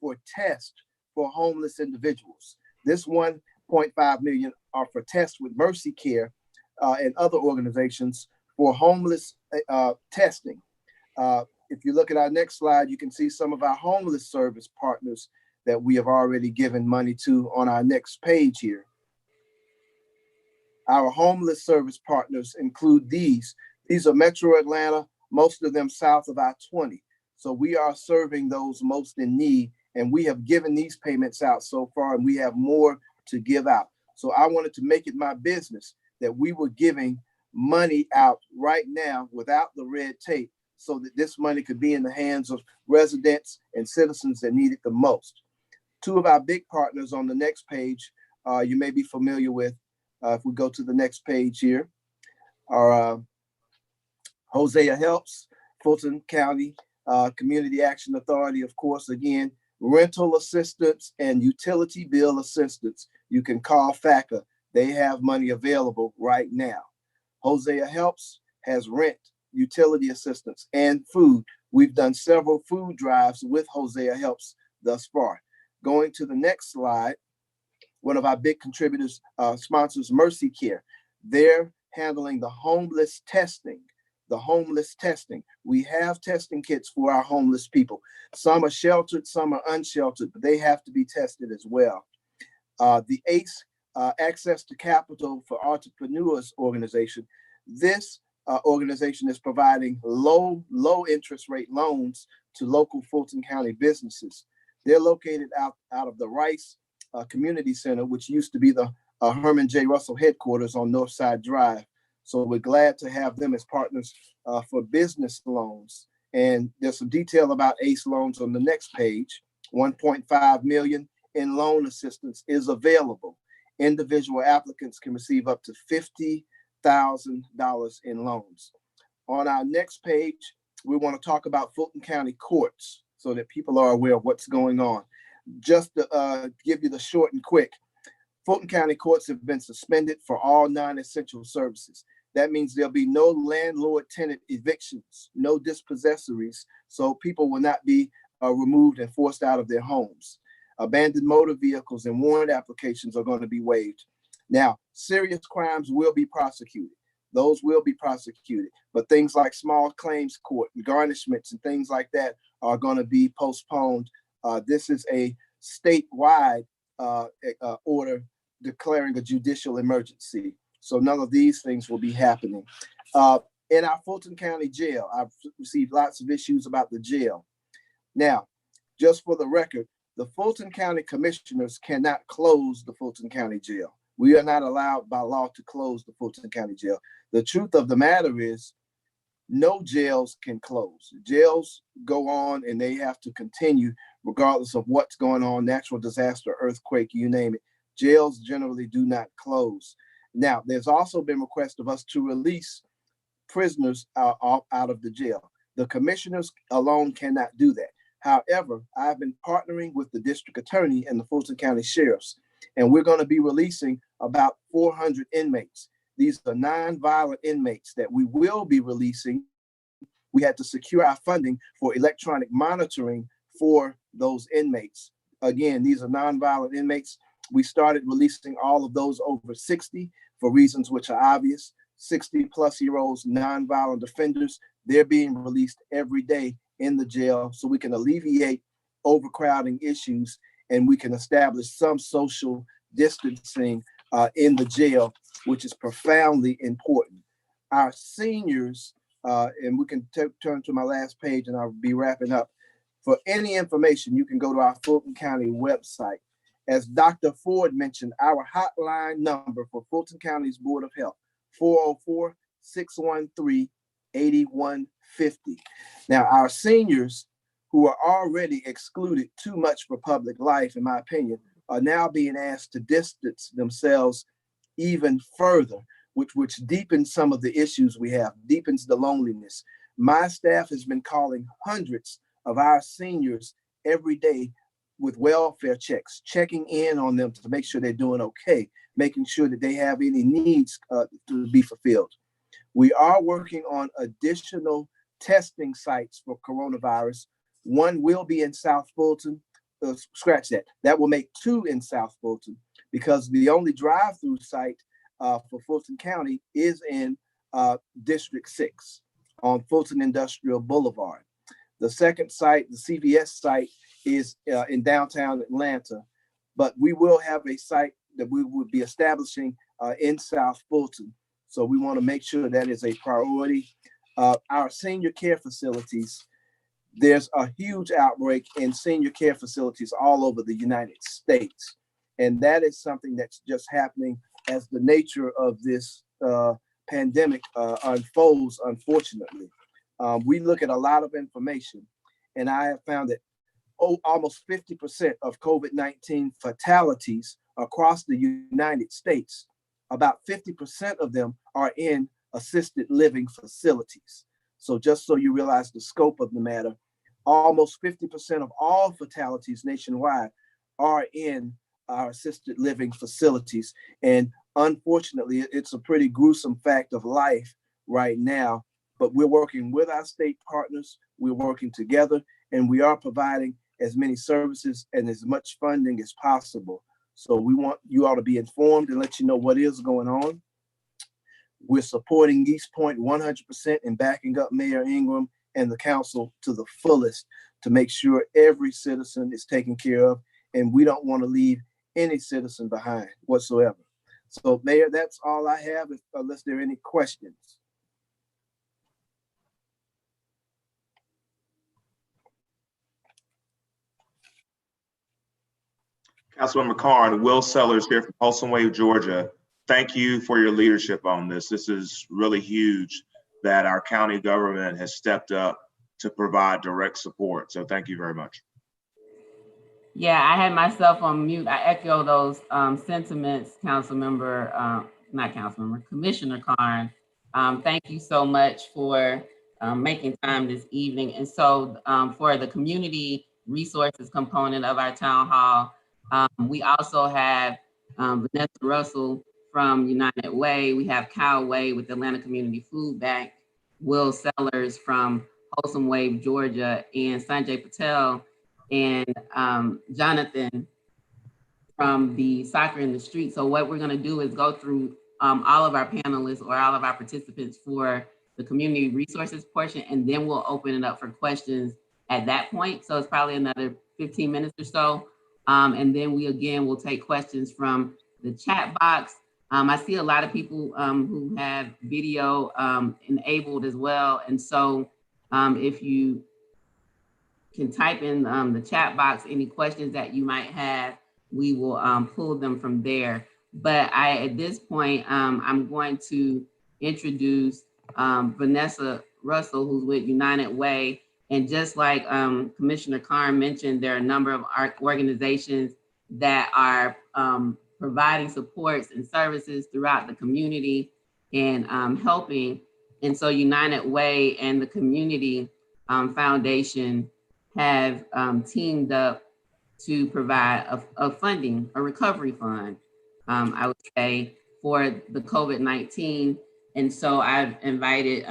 for tests for homeless individuals. This 1.5 million are for tests with Mercy Care and other organizations for homeless testing. If you look at our next slide, you can see some of our homeless service partners that we have already given money to on our next page here. Our homeless service partners include these. These are Metro Atlanta, most of them south of I-20. So we are serving those most in need, and we have given these payments out so far, and we have more to give out. So I wanted to make it my business that we were giving money out right now without the red tape, so that this money could be in the hands of residents and citizens that need it the most. Two of our big partners on the next page, you may be familiar with, if we go to the next page here, are Hosea Helps, Fulton County Community Action Authority, of course, again, rental assistance and utility bill assistance. You can call FACA. They have money available right now. Hosea Helps has rent, utility assistance, and food. We've done several food drives with Hosea Helps thus far. Going to the next slide, one of our big contributors, sponsors Mercy Care. They're handling the homeless testing. We have testing kits for our homeless people. Some are sheltered, some are unsheltered, but they have to be tested as well. The ACE, Access to Capital for Entrepreneurs organization. This organization is providing low interest rate loans to local Fulton County businesses. They're located out of the Rice Community Center, which used to be the Herman J. Russell headquarters on Northside Drive. So we're glad to have them as partners for business loans. And there's some detail about ACE loans on the next page. 1.5 million in loan assistance is available. Individual applicants can receive up to $50,000 in loans. On our next page, we want to talk about Fulton County courts so that people are aware of what's going on. Just to give you the short and quick, Fulton County courts have been suspended for all non-essential services. That means there'll be no landlord-tenant evictions, no dispossessories, so people will not be removed and forced out of their homes. Abandoned motor vehicles and warrant applications are going to be waived. Now, serious crimes will be prosecuted. Those will be prosecuted, but things like small claims court and garnishments and things like that are going to be postponed. This is a statewide order declaring a judicial emergency. So none of these things will be happening. In our Fulton County jail, I've received lots of issues about the jail. Now, just for the record, the Fulton County commissioners cannot close the Fulton County jail. We are not allowed by law to close the Fulton County jail. The truth of the matter is, no jails can close. Jails go on and they have to continue regardless of what's going on, natural disaster, earthquake, you name it. Jails generally do not close. Now, there's also been requests of us to release prisoners out of the jail. The commissioners alone cannot do that. However, I've been partnering with the district attorney and the Fulton County sheriffs, and we're going to be releasing about 400 inmates. These are nonviolent inmates that we will be releasing. We had to secure our funding for electronic monitoring for those inmates. Again, these are nonviolent inmates. We started releasing all of those over 60 for reasons which are obvious. 60-plus-year-olds, nonviolent offenders, they're being released every day in the jail so we can alleviate overcrowding issues and we can establish some social distancing in the jail, which is profoundly important. Our seniors, and we can turn to my last page and I'll be wrapping up. For any information, you can go to our Fulton County website. As Dr. Ford mentioned, our hotline number for Fulton County's Board of Health, 404-613-8150. Now, our seniors who are already excluded too much for public life, in my opinion, are now being asked to distance themselves even further, which deepens some of the issues we have, deepens the loneliness. My staff has been calling hundreds of our seniors every day with welfare checks, checking in on them to make sure they're doing okay, making sure that they have any needs to be fulfilled. We are working on additional testing sites for coronavirus. One will be in South Fulton. Scratch that. That will make 2 in South Fulton, because the only drive-through site for Fulton County is in District 6 on Fulton Industrial Boulevard. The second site, the CVS site, is in downtown Atlanta, but we will have a site that we would be establishing in South Fulton. So we want to make sure that is a priority. Our senior care facilities, there's a huge outbreak in senior care facilities all over the United States. And that is something that's just happening as the nature of this pandemic unfolds, unfortunately. We look at a lot of information, and I have found that almost 50% of COVID-19 fatalities across the United States, about 50% of them are in assisted living facilities. So just so you realize the scope of the matter, almost 50% of all fatalities nationwide are in our assisted living facilities. And unfortunately, it's a pretty gruesome fact of life right now, but we're working with our state partners, we're working together, and we are providing as many services and as much funding as possible. So we want you all to be informed and let you know what is going on. We're supporting East Point 100% and backing up Mayor Ingram and the council to the fullest to make sure every citizen is taken care of, and we don't want to leave any citizen behind whatsoever. So Mayor, that's all I have, unless there are any questions. Councilmember Carn, Will Sellers here from Folsom Wave, Georgia. Thank you for your leadership on this. This is really huge that our county government has stepped up to provide direct support. So thank you very much. Yeah, I had myself on mute. I echo those sentiments, Commissioner Carn. Thank you so much for making time this evening. And so for the community resources component of our town hall, we also have Vanessa Russell from United Way. We have Kyle Way with the Atlanta Community Food Bank, Will Sellers from Folsom Wave, Georgia, and Sanjay Patel and Jonathan from the Soccer in the Street. So what we're gonna do is go through all of our panelists or all of our participants for the community resources portion, and then we'll open it up for questions at that point. So it's probably another 15 minutes or so. And then we again will take questions from the chat box. I see a lot of people who have video enabled as well. And so if you can type in the chat box any questions that you might have, we will pull them from there. But at this point, I'm going to introduce Vanessa Russell, who's with United Way. And just like Commissioner Carn mentioned, there are a number of organizations that are providing supports and services throughout the community and helping. And so United Way and the Community Foundation have teamed up to provide a funding, a recovery fund, I would say, for the COVID-19. And so I've invited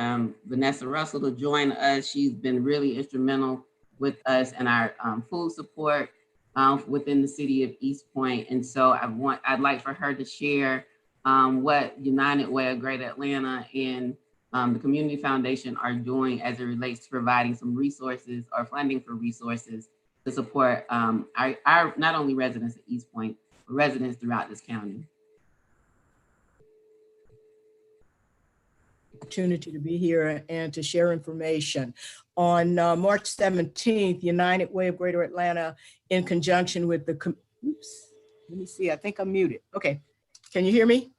Vanessa Russell to join us. She's been really instrumental with us in our food support within the city of East Point. And so I'd like for her to share what United Way of Greater Atlanta and the Community Foundation are doing as it relates to providing some resources or funding for resources to support our not only residents at East Point, but residents throughout this county. Opportunity to be here and to share information. On March 17th, United Way of Greater Atlanta, in conjunction with the, oops, let me see, I think I'm muted. Okay, can you hear me?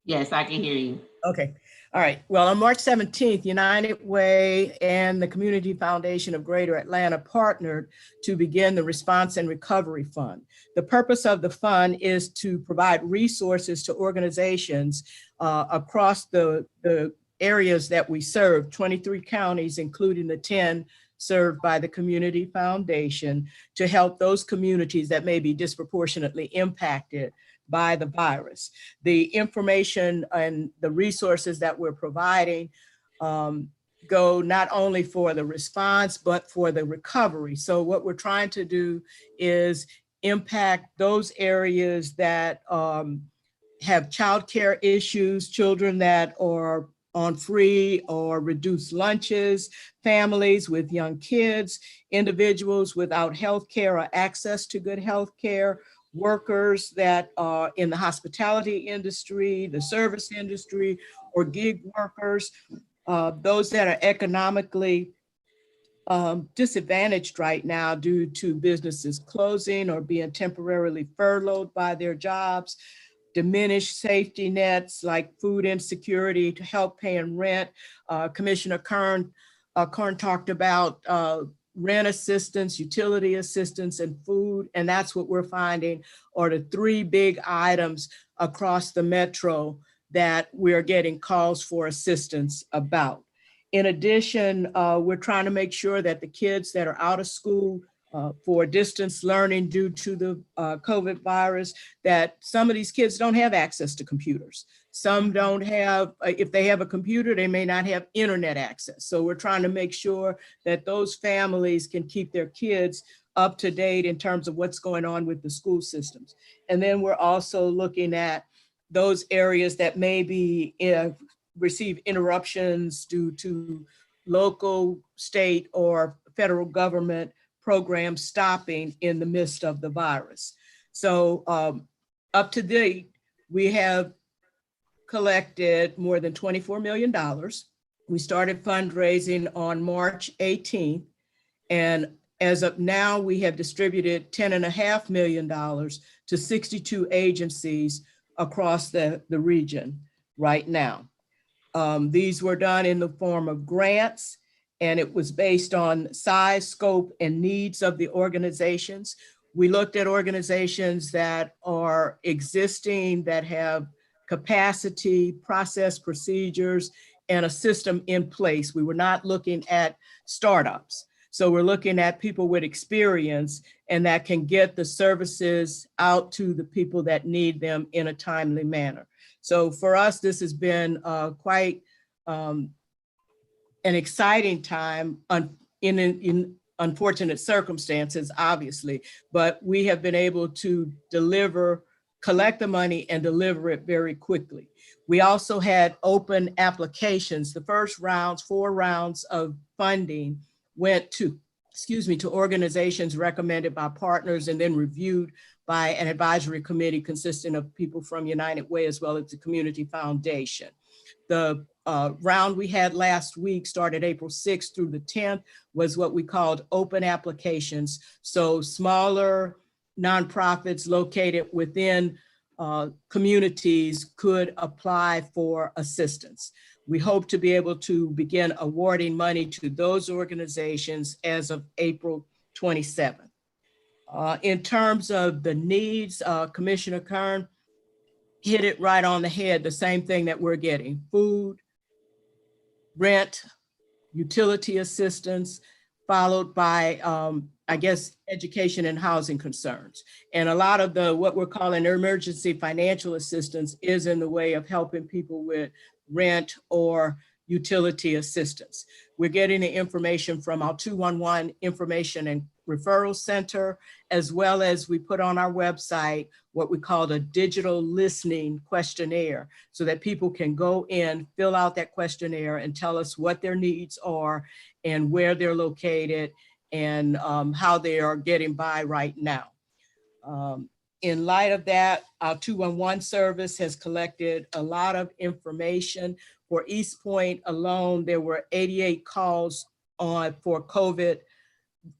Yes, I can hear you. Okay, all right. Well, on March 17th, United Way and the Community Foundation of Greater Atlanta partnered to begin the Response and Recovery Fund. The purpose of the fund is to provide resources to organizations across the areas that we serve, 23 counties, including the 10 served by the Community Foundation to help those communities that may be disproportionately impacted by the virus. The information and the resources that we're providing go not only for the response, but for the recovery. So what we're trying to do is impact those areas that have childcare issues, children that are on free or reduced lunches, families with young kids, individuals without health care or access to good health care, workers that are in the hospitality industry, the service industry, or gig workers, those that are economically disadvantaged right now due to businesses closing or being temporarily furloughed by their jobs, diminished safety nets like food insecurity to help paying rent. Commissioner Kern talked about rent assistance, utility assistance, and food. And that's what we're finding are the three big items across the metro that we're getting calls for assistance about. In addition, we're trying to make sure that the kids that are out of school for distance learning due to the COVID virus, that some of these kids don't have access to computers. Some don't have, if they have a computer, they may not have internet access. So we're trying to make sure that those families can keep their kids up to date in terms of what's going on with the school systems. And then we're also looking at those areas that maybe receive interruptions due to local, state, or federal government programs stopping in the midst of the virus. So up to date, we have collected more than $24 million. We started fundraising on March 18th. And as of now, we have distributed $10.5 million to 62 agencies across the region right now. These were done in the form of grants, and it was based on size, scope, and needs of the organizations. We looked at organizations that are existing, that have capacity, process, procedures, and a system in place. We were not looking at startups. So we're looking at people with experience and that can get the services out to the people that need them in a timely manner. So for us, this has been quite an exciting time in unfortunate circumstances, obviously, but we have been able to collect the money and deliver it very quickly. We also had open applications. The first rounds, 4 rounds of funding went to, to organizations recommended by partners and then reviewed by an advisory committee consisting of people from United Way as well as the Community Foundation. The round we had last week, started April 6th through the 10th, was what we called open applications. So smaller nonprofits located within communities could apply for assistance. We hope to be able to begin awarding money to those organizations as of April 27th. In terms of the needs, Commissioner Kern hit it right on the head, the same thing that we're getting: food, rent, utility assistance, followed by, I guess, education and housing concerns. And a lot of what we're calling emergency financial assistance is in the way of helping people with rent or utility assistance. We're getting the information from our 211 Information and Referral Center, as well as we put on our website what we call a digital listening questionnaire, so that people can go in, fill out that questionnaire and tell us what their needs are and where they're located and how they are getting by right now. In light of that, our 211 service has collected a lot of information. For East Point alone, there were 88 calls for COVID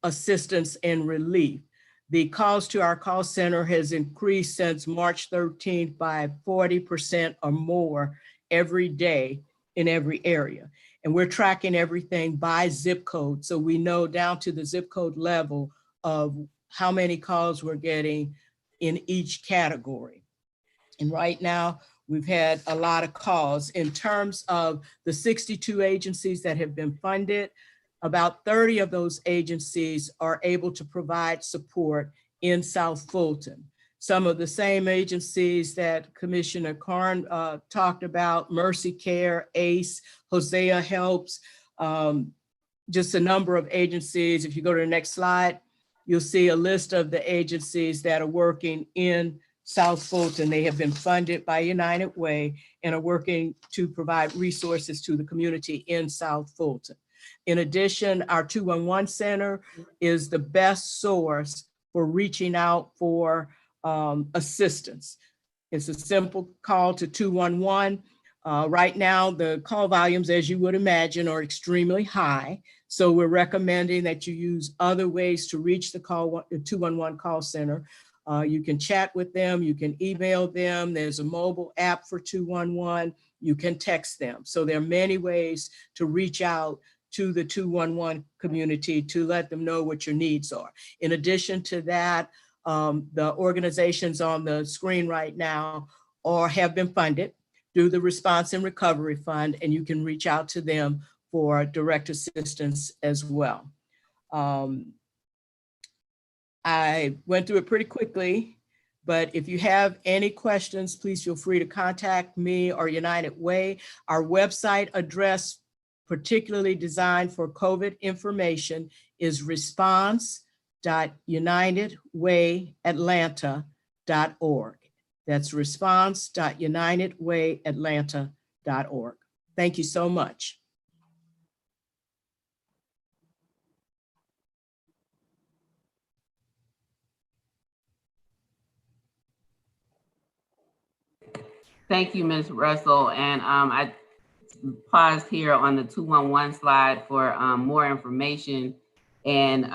assistance and relief. The calls to our call center has increased since March 13th by 40% or more every day in every area. And we're tracking everything by zip code. So we know down to the zip code level of how many calls we're getting in each category. And right now, we've had a lot of calls. In terms of the 62 agencies that have been funded, About 30 of those agencies are able to provide support in South Fulton. Some of the same agencies that Commissioner Carn talked about, Mercy Care, ACE, Hosea Helps, just a number of agencies. If you go to the next slide, you'll see a list of the agencies that are working in South Fulton. They have been funded by United Way and are working to provide resources to the community in South Fulton. In addition, our 211 Center is the best source for reaching out for assistance. It's a simple call to 211. Right now, the call volumes, as you would imagine, are extremely high. So we're recommending that you use other ways to reach the 211 call center. You can chat with them, you can email them. There's a mobile app for 211. You can text them. So there are many ways to reach out to the 211 community to let them know what your needs are. In addition to that, the organizations on the screen right now have been funded through the Response and Recovery Fund, and you can reach out to them for direct assistance as well. I went through it pretty quickly, but if you have any questions, please feel free to contact me or United Way. Our website address, particularly designed for COVID information, is response.unitedwayatlanta.org. That's response.unitedwayatlanta.org. Thank you so much. Thank you, Ms. Russell. And I paused here on the 211 slide for more information and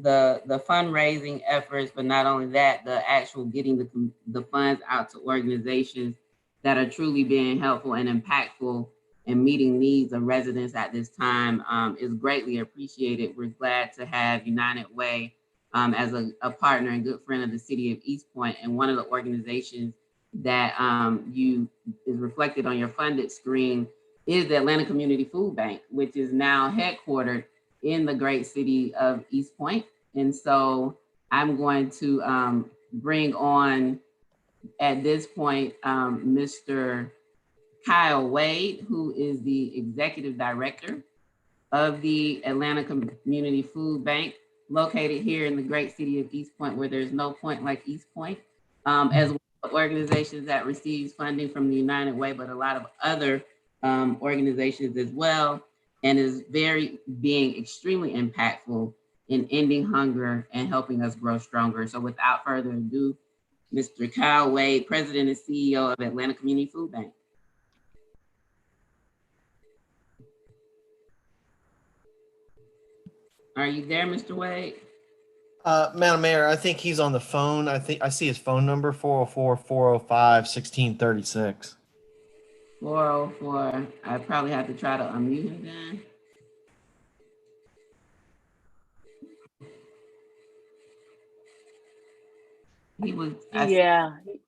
the fundraising efforts, but not only that, the actual getting the funds out to organizations that are truly being helpful and impactful and meeting needs of residents at this time is greatly appreciated. We're glad to have United Way as a partner and good friend of the city of East Point, and one of the organizations that is reflected on your funded screen is the Atlanta Community Food Bank, which is now headquartered in the great city of East Point. And so I'm going to bring on at this point Mr. Kyle Wade, who is the executive director of the Atlanta Community Food Bank, located here in the great city of East Point, where there's no point like East Point, as well as organizations that receives funding from the United Way, but a lot of other organizations as well, and is being extremely impactful in ending hunger and helping us grow stronger. So without further ado, Mr. Kyle Wade, President and CEO of Atlanta Community Food Bank. Are you there, Mr. Wade? Madam Mayor, I think he's on the phone. I think I see his phone number, 404-405-1636. 404. I probably have to try to unmute him then.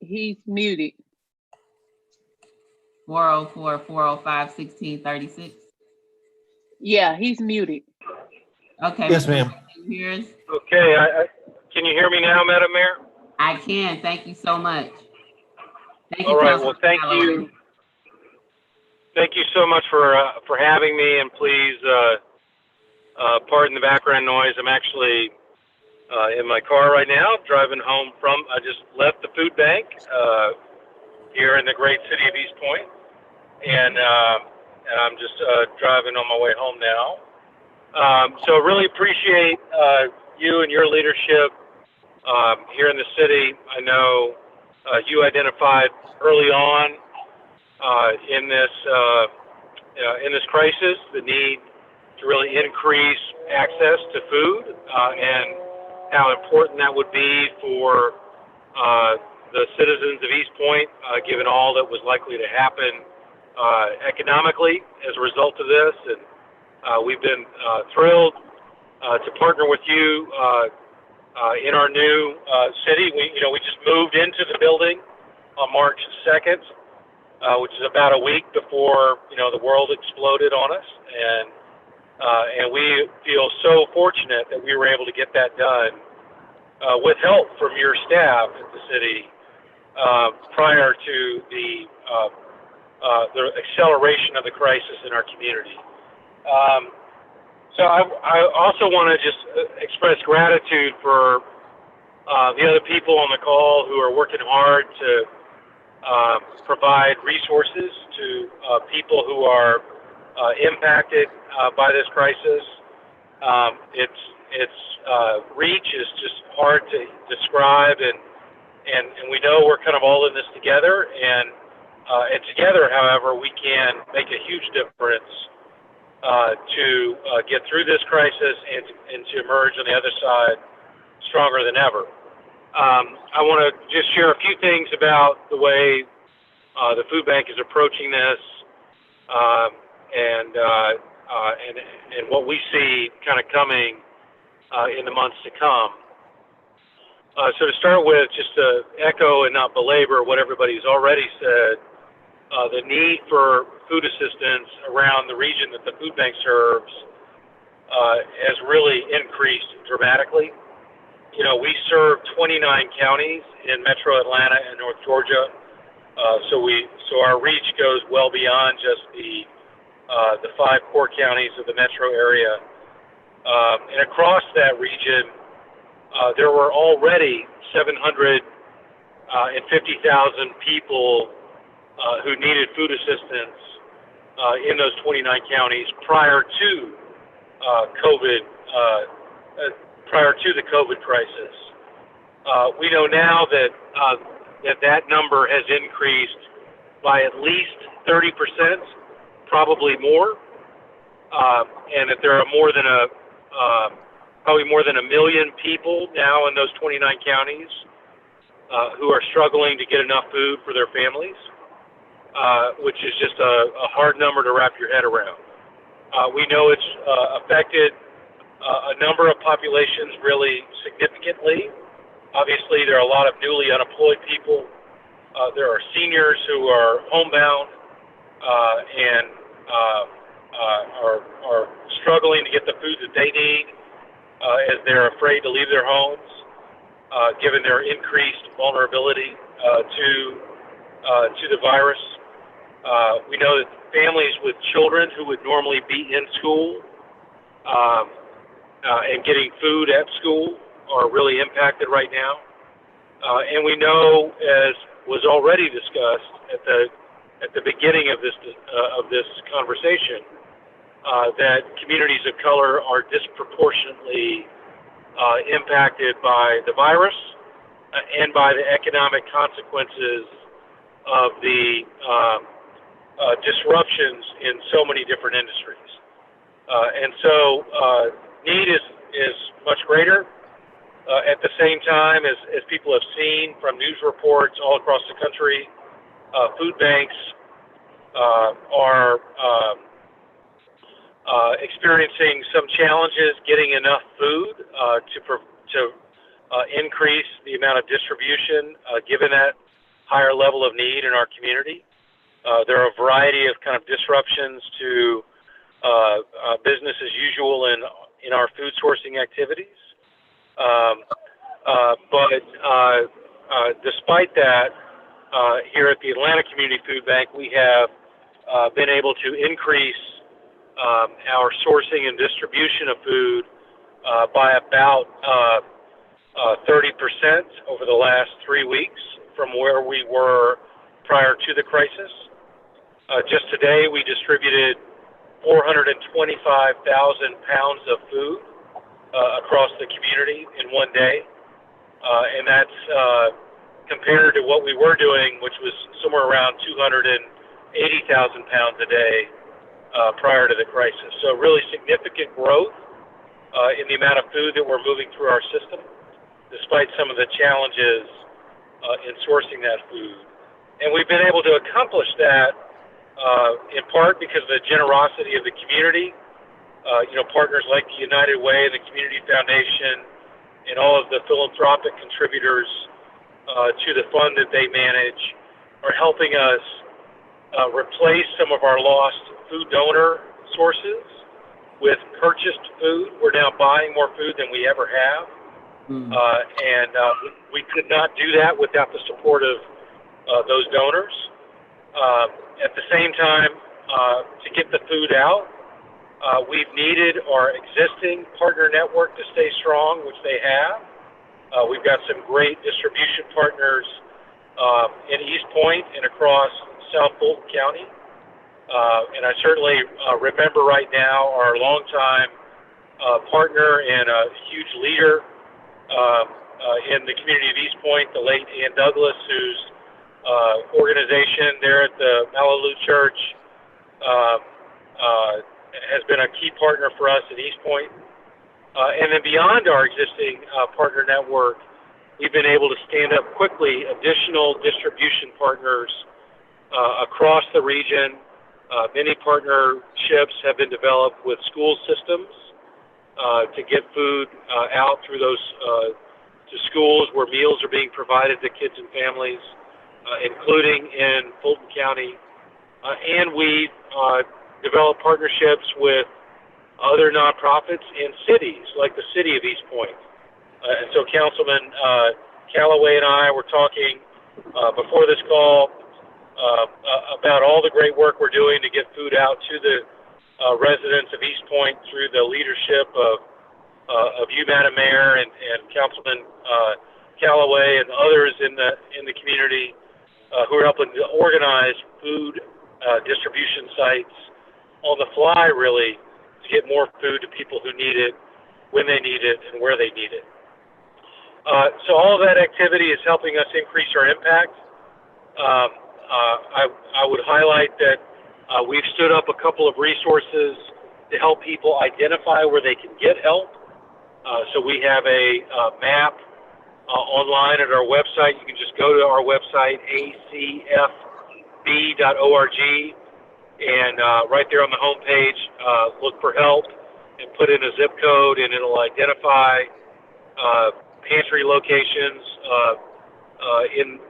He's muted. 404-405-1636. Yeah, he's muted. Okay. Yes, ma'am. Okay, can you hear me now, Madam Mayor? I can. Thank you so much. Thank you. All right. Well, thank you. Thank you so much for having me, and please pardon the background noise. I'm actually in my car right now, driving home I just left the food bank here in the great city of East Point, and I'm just driving on my way home now. So really appreciate you and your leadership here in the city. I know you identified early on in this crisis the need to really increase access to food and how important that would be for the citizens of East Point, given all that was likely to happen economically as a result of this. And we've been thrilled to partner with you in our new city. We just moved into the building on March 2nd, which is about a week before the world exploded on us. And And we feel so fortunate that we were able to get that done with help from your staff at the city prior to the acceleration of the crisis in our community. So I also want to just express gratitude for the other people on the call who are working hard to provide resources to people who are impacted by this crisis. Its reach is just hard to describe, and we know we're kind of all in this together, and together, however, we can make a huge difference to get through this crisis and to emerge on the other side stronger than ever. I want to just share a few things about the way the food bank is approaching this, and what we see kind of coming in the months to come. So to start with, just to echo and not belabor what everybody's already said, the need for food assistance around the region that the food bank serves has really increased dramatically. You know, we serve 29 counties in Metro Atlanta and North Georgia, so our reach goes well beyond just the 5 core counties of the metro area. And across that region, there were already 750,000 people who needed food assistance in those 29 counties prior to the COVID crisis. We know now that that number has increased by at least 30%, probably more, and that there are probably more than 1 million people now in those 29 counties who are struggling to get enough food for their families, which is just a hard number to wrap your head around. We know it's affected a number of populations really significantly. Obviously, there are a lot of newly unemployed people. There are seniors who are homebound and are struggling to get the food that they need as they're afraid to leave their homes, given their increased vulnerability to the virus. We know that families with children who would normally be in school and getting food at school are really impacted right now. And we know, as was already discussed at the beginning of this conversation, that communities of color are disproportionately impacted by the virus and by the economic consequences of the disruptions in so many different industries. And so need is much greater. At the same time, as people have seen from news reports all across the country, food banks are experiencing some challenges getting enough food to increase the amount of distribution given that higher level of need in our community. There are a variety of kind of disruptions to business as usual in our food sourcing activities. But despite that, here at the Atlanta Community Food Bank, we have been able to increase our sourcing and distribution of food by about 30% over the last 3 weeks from where we were prior to the crisis. Just today, we distributed 425,000 pounds of food across the community in one day. And that's compared to what we were doing, which was somewhere around 280,000 pounds a day prior to the crisis. So really significant growth in the amount of food that we're moving through our system, despite some of the challenges in sourcing that food. And we've been able to accomplish that in part because of the generosity of the community. Partners like the United Way and the Community Foundation and all of the philanthropic contributors to the fund that they manage are helping us replace some of our lost food donor sources with purchased food. We're now buying more food than we ever have. And we could not do that without the support of those donors. At the same time, to get the food out, we've needed our existing partner network to stay strong, which they have. We've got some great distribution partners in East Point and across South Fulton County. And I certainly remember right now our longtime partner and a huge leader in the community of East Point, the late Ann Douglas, whose organization there at the Hallelujah Church has been a key partner for us at East Point. And then beyond our existing partner network, we've been able to stand up quickly additional distribution partners across the region. Many partnerships have been developed with school systems to get food out through those to schools where meals are being provided to kids and families, including in Fulton County. And we developed partnerships with other nonprofits in cities like the city of East Point. And so Councilman Callaway and I were talking before this call about all the great work we're doing to get food out to the residents of East Point through the leadership of you, Madam Mayor, and Councilman Callaway and others in the community who are helping to organize food distribution sites on the fly, really, to get more food to people who need it, when they need it, and where they need it. So all of that activity is helping us increase our impact. I would highlight that we've stood up a couple of resources to help people identify where they can get help. So we have a map online at our website. You can just go to our website, acfb.org, and right there on the homepage, look for help and put in a zip code, and it'll identify pantry locations in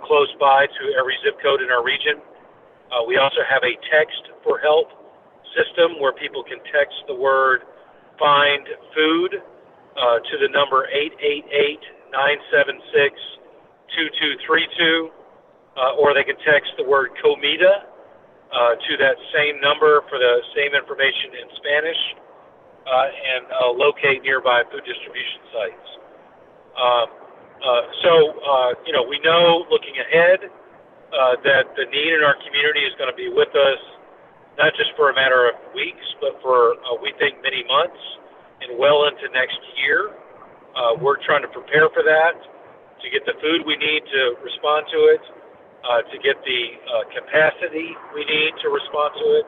close by to every zip code in our region. We also have a text for help system where people can text the word find food to the number 888-976-2232, or they can text the word comida to that same number for the same information in Spanish, and locate nearby food distribution sites. We know looking ahead that the need in our community is going to be with us, not just for a matter of weeks, but for, we think, many months and well into next year. We're trying to prepare for that, to get the food we need to respond to it, to get the capacity we need to respond to it.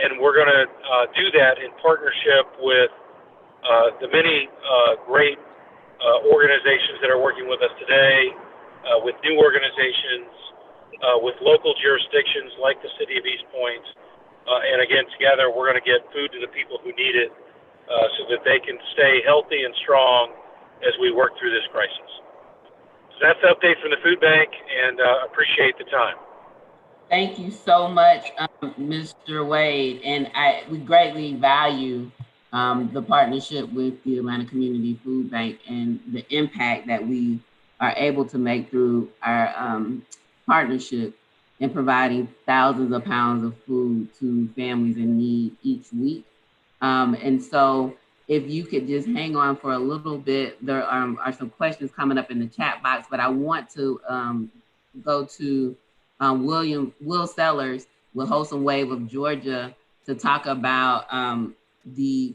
And we're going to do that in partnership with the many great organizations that are working with us today, with new organizations, with local jurisdictions like the city of East Point. And again, together, we're going to get food to the people who need it so that they can stay healthy and strong as we work through this crisis. So that's the update from the food bank, and appreciate the time. Thank you so much, Mr. Wade. And we greatly value the partnership with the Atlanta Community Food Bank and the impact that we are able to make through our partnership in providing thousands of pounds of food to families in need each week. And so if you could just hang on for a little bit, there are some questions coming up in the chat box, but I want to go to Will Sellers with Wholesome Wave of Georgia to talk about the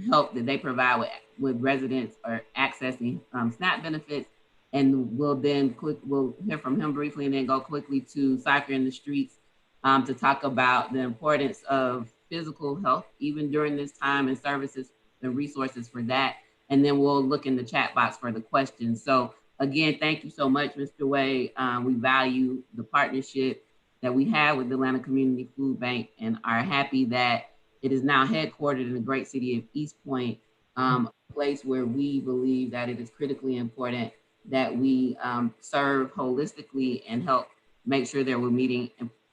help that they provide with residents or accessing SNAP benefits. And we'll hear from him briefly and then go quickly to Soccer in the Streets to talk about the importance of physical health, even during this time, and services and resources for that. And then we'll look in the chat box for the questions. So again, thank you so much, Mr. Wade. We value the partnership that we have with the Atlanta Community Food Bank and are happy that it is now headquartered in the great city of East Point, a place where we believe that it is critically important that we serve holistically and help make sure that we're meeting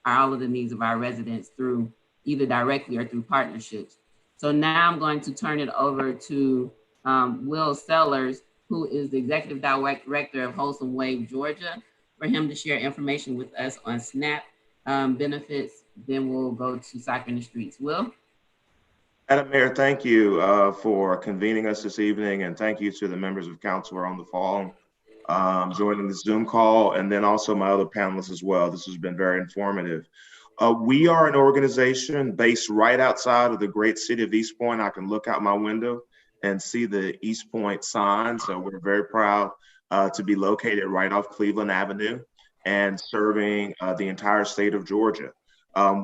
all of the needs of our residents through either directly or through partnerships. So now I'm going to turn it over to Will Sellers, who is the Executive Director of Wholesome Wave, Georgia, for him to share information with us on SNAP benefits. Then we'll go to Soccer in the Streets. Will? Madam Mayor, thank you for convening us this evening, and thank you to the members of council who are on the phone joining the Zoom call, and then also my other panelists as well. This has been very informative. We are an organization based right outside of the great city of East Point. I can look out my window and see the East Point sign. So we're very proud to be located right off Cleveland Avenue and serving the entire state of Georgia.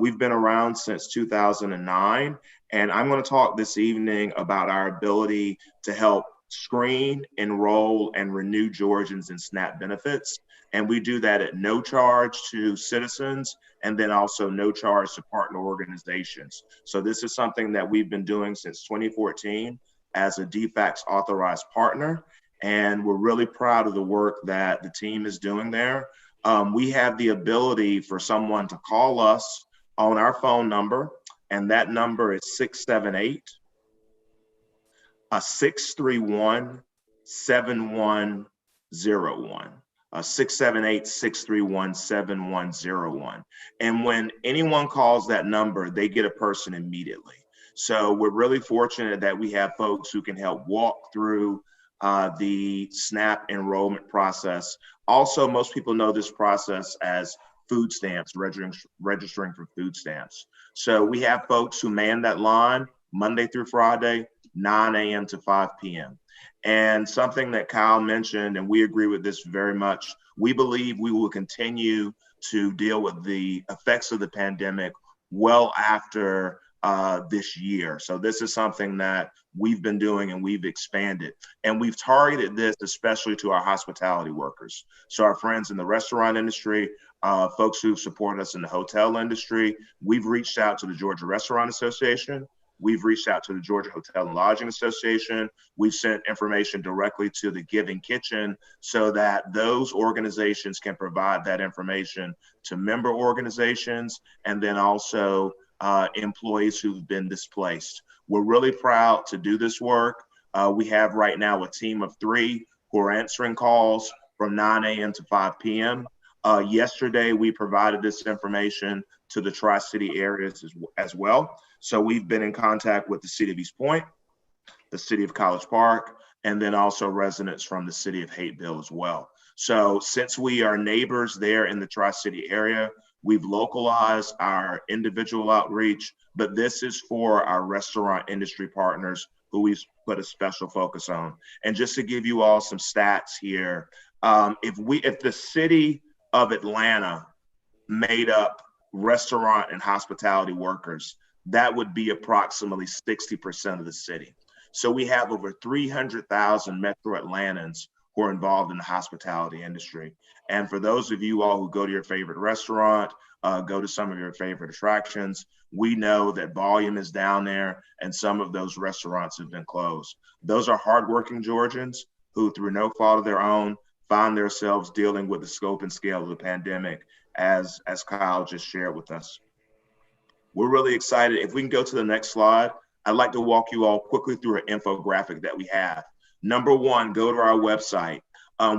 We've been around since 2009, and I'm going to talk this evening about our ability to help screen, enroll, and renew Georgians in SNAP benefits. And we do that at no charge to citizens, and then also no charge to partner organizations. So this is something that we've been doing since 2014 as a DFACS authorized partner. And we're really proud of the work that the team is doing there. We have the ability for someone to call us on our phone number, and that number is 678-631-7101. 678-631-7101. And when anyone calls that number, they get a person immediately. So we're really fortunate that we have folks who can help walk through the SNAP enrollment process. Also, most people know this process as food stamps, registering for food stamps. So we have folks who man that line Monday through Friday, 9 a.m. to 5 p.m. And something that Kyle mentioned, and we agree with this very much, we believe we will continue to deal with the effects of the pandemic well after this year. So this is something that we've been doing and we've expanded. And we've targeted this especially to our hospitality workers. So our friends in the restaurant industry, folks who support us in the hotel industry, we've reached out to the Georgia Restaurant Association. We've reached out to the Georgia Hotel and Lodging Association. We've sent information directly to the Giving Kitchen so that those organizations can provide that information to member organizations and then also employees who've been displaced. We're really proud to do this work. We have right now a team of 3 who are answering calls from 9 a.m. to 5 p.m. Yesterday, we provided this information to the Tri-City areas as well. So we've been in contact with the city of East Point, the city of College Park, and then also residents from the city of Hateville as well. So since we are neighbors there in the Tri-City area, we've localized our individual outreach, but this is for our restaurant industry partners who we've put a special focus on. And just to give you all some stats here, if the city of Atlanta made up restaurant and hospitality workers, that would be approximately 60% of the city. So we have over 300,000 Metro Atlantans who are involved in the hospitality industry. And for those of you all who go to your favorite restaurant, go to some of your favorite attractions, we know that volume is down there and some of those restaurants have been closed. Those are hardworking Georgians who, through no fault of their own, find themselves dealing with the scope and scale of the pandemic, as Kyle just shared with us. We're really excited. If we can go to the next slide, I'd like to walk you all quickly through an infographic that we have. Number one, go to our website.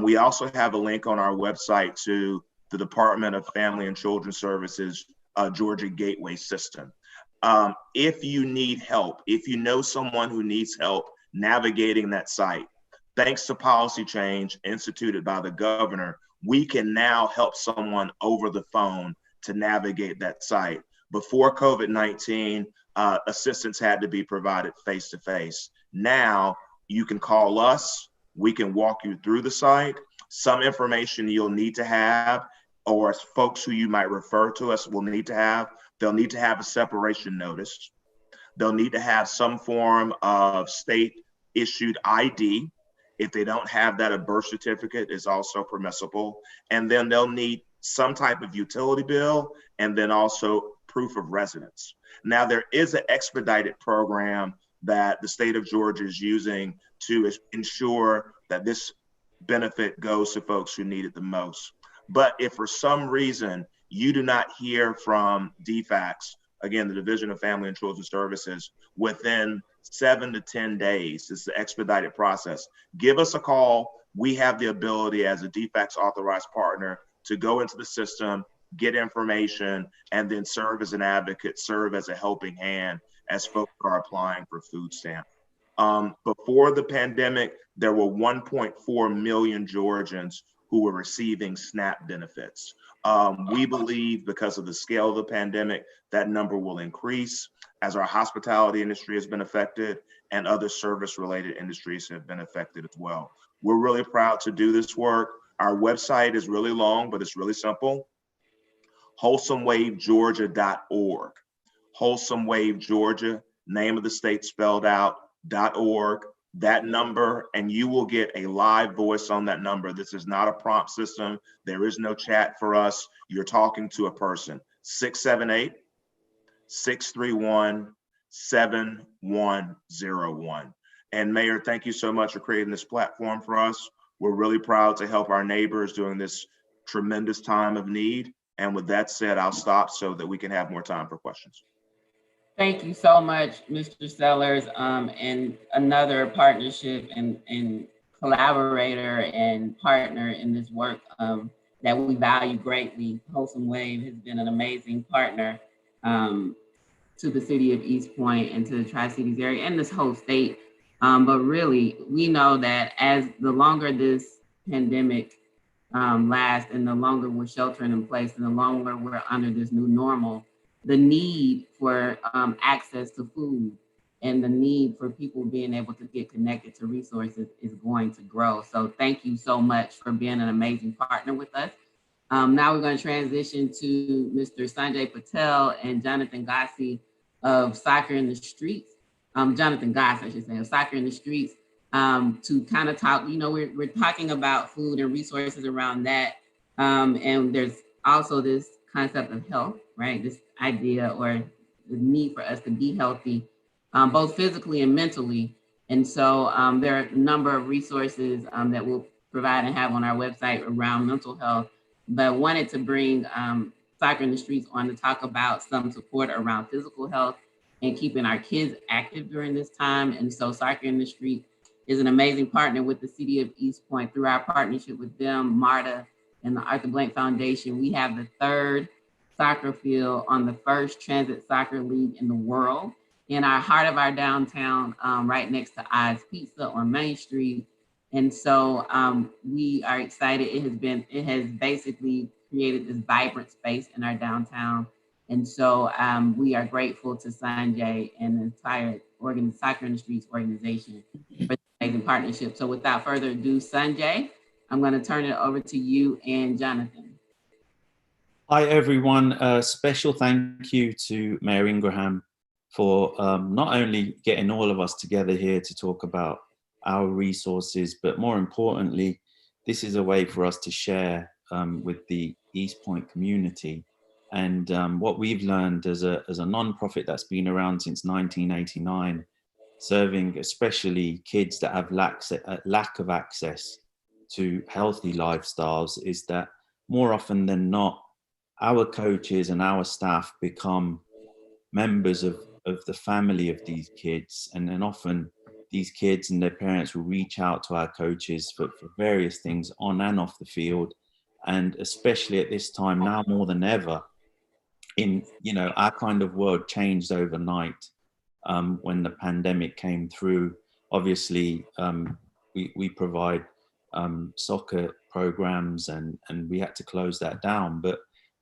We also have a link on our website to the Department of Family and Children's Services Georgia Gateway System. If you need help, if you know someone who needs help navigating that site, thanks to policy change instituted by the governor, we can now help someone over the phone to navigate that site. Before COVID-19, assistance had to be provided face-to-face. Now, you can call us, we can walk you through the site. Some information you'll need to have, or folks who you might refer to us will need to have, they'll need to have a separation notice. They'll need to have some form of state-issued ID. If they don't have that, a birth certificate is also permissible. And then they'll need some type of utility bill and then also proof of residence. Now, there is an expedited program that the state of Georgia is using to ensure that this benefit goes to folks who need it the most. But if for some reason you do not hear from DFACS again, the Division of Family and Children Services, within 7 to 10 days. It's the expedited process. Give us a call. We have the ability as a DFACS authorized partner to go into the system, get information, and then serve as an advocate, serve as a helping hand as folks are applying for food stamps. Before the pandemic, there were 1.4 million Georgians who were receiving SNAP benefits. We believe because of the scale of the pandemic, that number will increase as our hospitality industry has been affected and other service-related industries have been affected as well. We're really proud to do this work. Our website is really long, but it's really simple. WholesomeWaveGeorgia.org. Wholesome Wave Georgia, name of the state spelled out, .org. That number, and you will get a live voice on that number. This is not a prompt system. There is no chat for us. You're talking to a person. 678-631-7101. And Mayor, thank you so much for creating this platform for us. We're really proud to help our neighbors during this tremendous time of need. And with that said, I'll stop so that we can have more time for questions. Thank you so much, Mr. Sellers, and another partnership and collaborator and partner in this work that we value greatly. Wholesome Wave has been an amazing partner to the city of East Point and to the Tri-Cities area and this whole state. But really, we know that as the longer this pandemic lasts and the longer we're sheltering in place and the longer we're under this new normal, the need for access to food and the need for people being able to get connected to resources is going to grow. So thank you so much for being an amazing partner with us. Now we're going to transition to Mr. Sanjay Patel and Jonathan Gassi of Soccer in the Streets. Jonathan Goss, I should say, of Soccer in the Streets, to kind of talk, you know, we're talking about food and resources around that. And there's also this concept of health, right? This idea or the need for us to be healthy, both physically and mentally. And so there are a number of resources that we'll provide and have on our website around mental health, but wanted to bring Soccer in the Streets on to talk about some support around physical health and keeping our kids active during this time. And so Soccer in the Streets is an amazing partner with the city of East Point. Through our partnership with them, MARTA, and the Arthur Blank Foundation, we have the 3rd soccer field on the 1st Transit Soccer League in the world in our heart of our downtown, right next to Oz Pizza on Main Street. And so we are excited. It has basically created this vibrant space in our downtown. And so we are grateful to Sanjay and the entire Soccer in the Streets organization for the amazing partnership. So without further ado, Sanjay, I'm going to turn it over to you and Jonathan. Hi, everyone. Special thank you to Mayor Ingraham for not only getting all of us together here to talk about our resources, but more importantly, this is a way for us to share with the East Point community. And what we've learned as a nonprofit that's been around since 1989, serving especially kids that have lack of access to healthy lifestyles, is that more often than not, our coaches and our staff become members of the family of these kids. And then often these kids and their parents will reach out to our coaches for various things on and off the field. And especially at this time now more than ever, our kind of world changed overnight when the pandemic came through. Obviously, we provide soccer programs and we had to close that down. But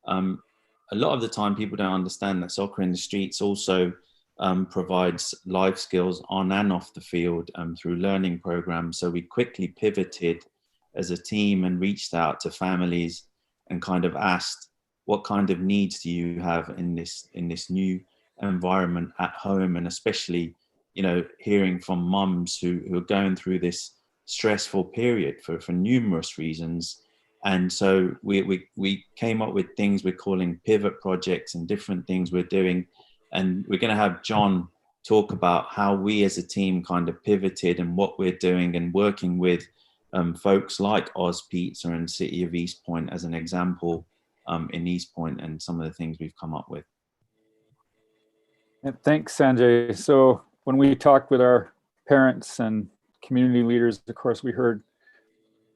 a lot of the time people don't understand that Soccer in the Streets also provides life skills on and off the field through learning programs. So we quickly pivoted as a team and reached out to families and kind of asked, what kind of needs do you have in this new environment at home? And especially, hearing from mums who are going through this stressful period for numerous reasons. And so we came up with things we're calling pivot projects and different things we're doing. And we're going to have John talk about how we as a team kind of pivoted and what we're doing and working with folks like Oz Pizza and City of East Point as an example in East Point and some of the things we've come up with. And thanks, Sanjay. So when we talked with our parents and community leaders, of course, we heard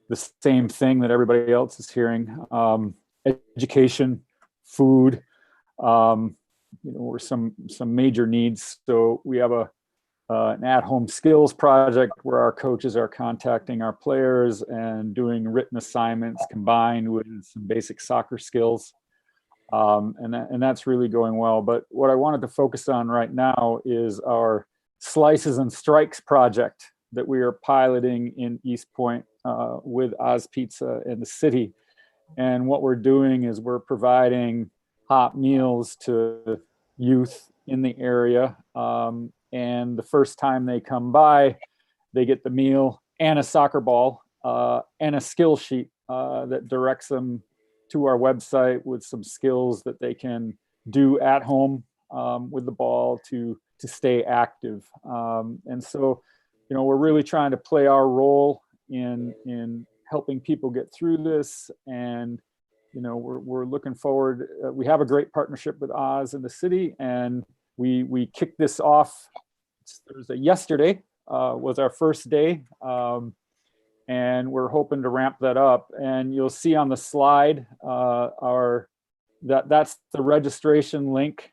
the same thing that everybody else is hearing. Education, food, were some major needs. So we have an at-home skills project where our coaches are contacting our players and doing written assignments combined with some basic soccer skills. And that's really going well. But what I wanted to focus on right now is our Slices and Strikes project that we are piloting in East Point with Oz Pizza in the city. And what we're doing is we're providing hot meals to youth in the area. And the first time they come by, they get the meal and a soccer ball and a skill sheet that directs them to our website with some skills that they can do at home with the ball to stay active. And so, we're really trying to play our role in helping people get through this. And, we're looking forward. We have a great partnership with Oz in the city, and we kicked this off Thursday. Yesterday was our first day. And we're hoping to ramp that up. And you'll see on the slide that's the registration link.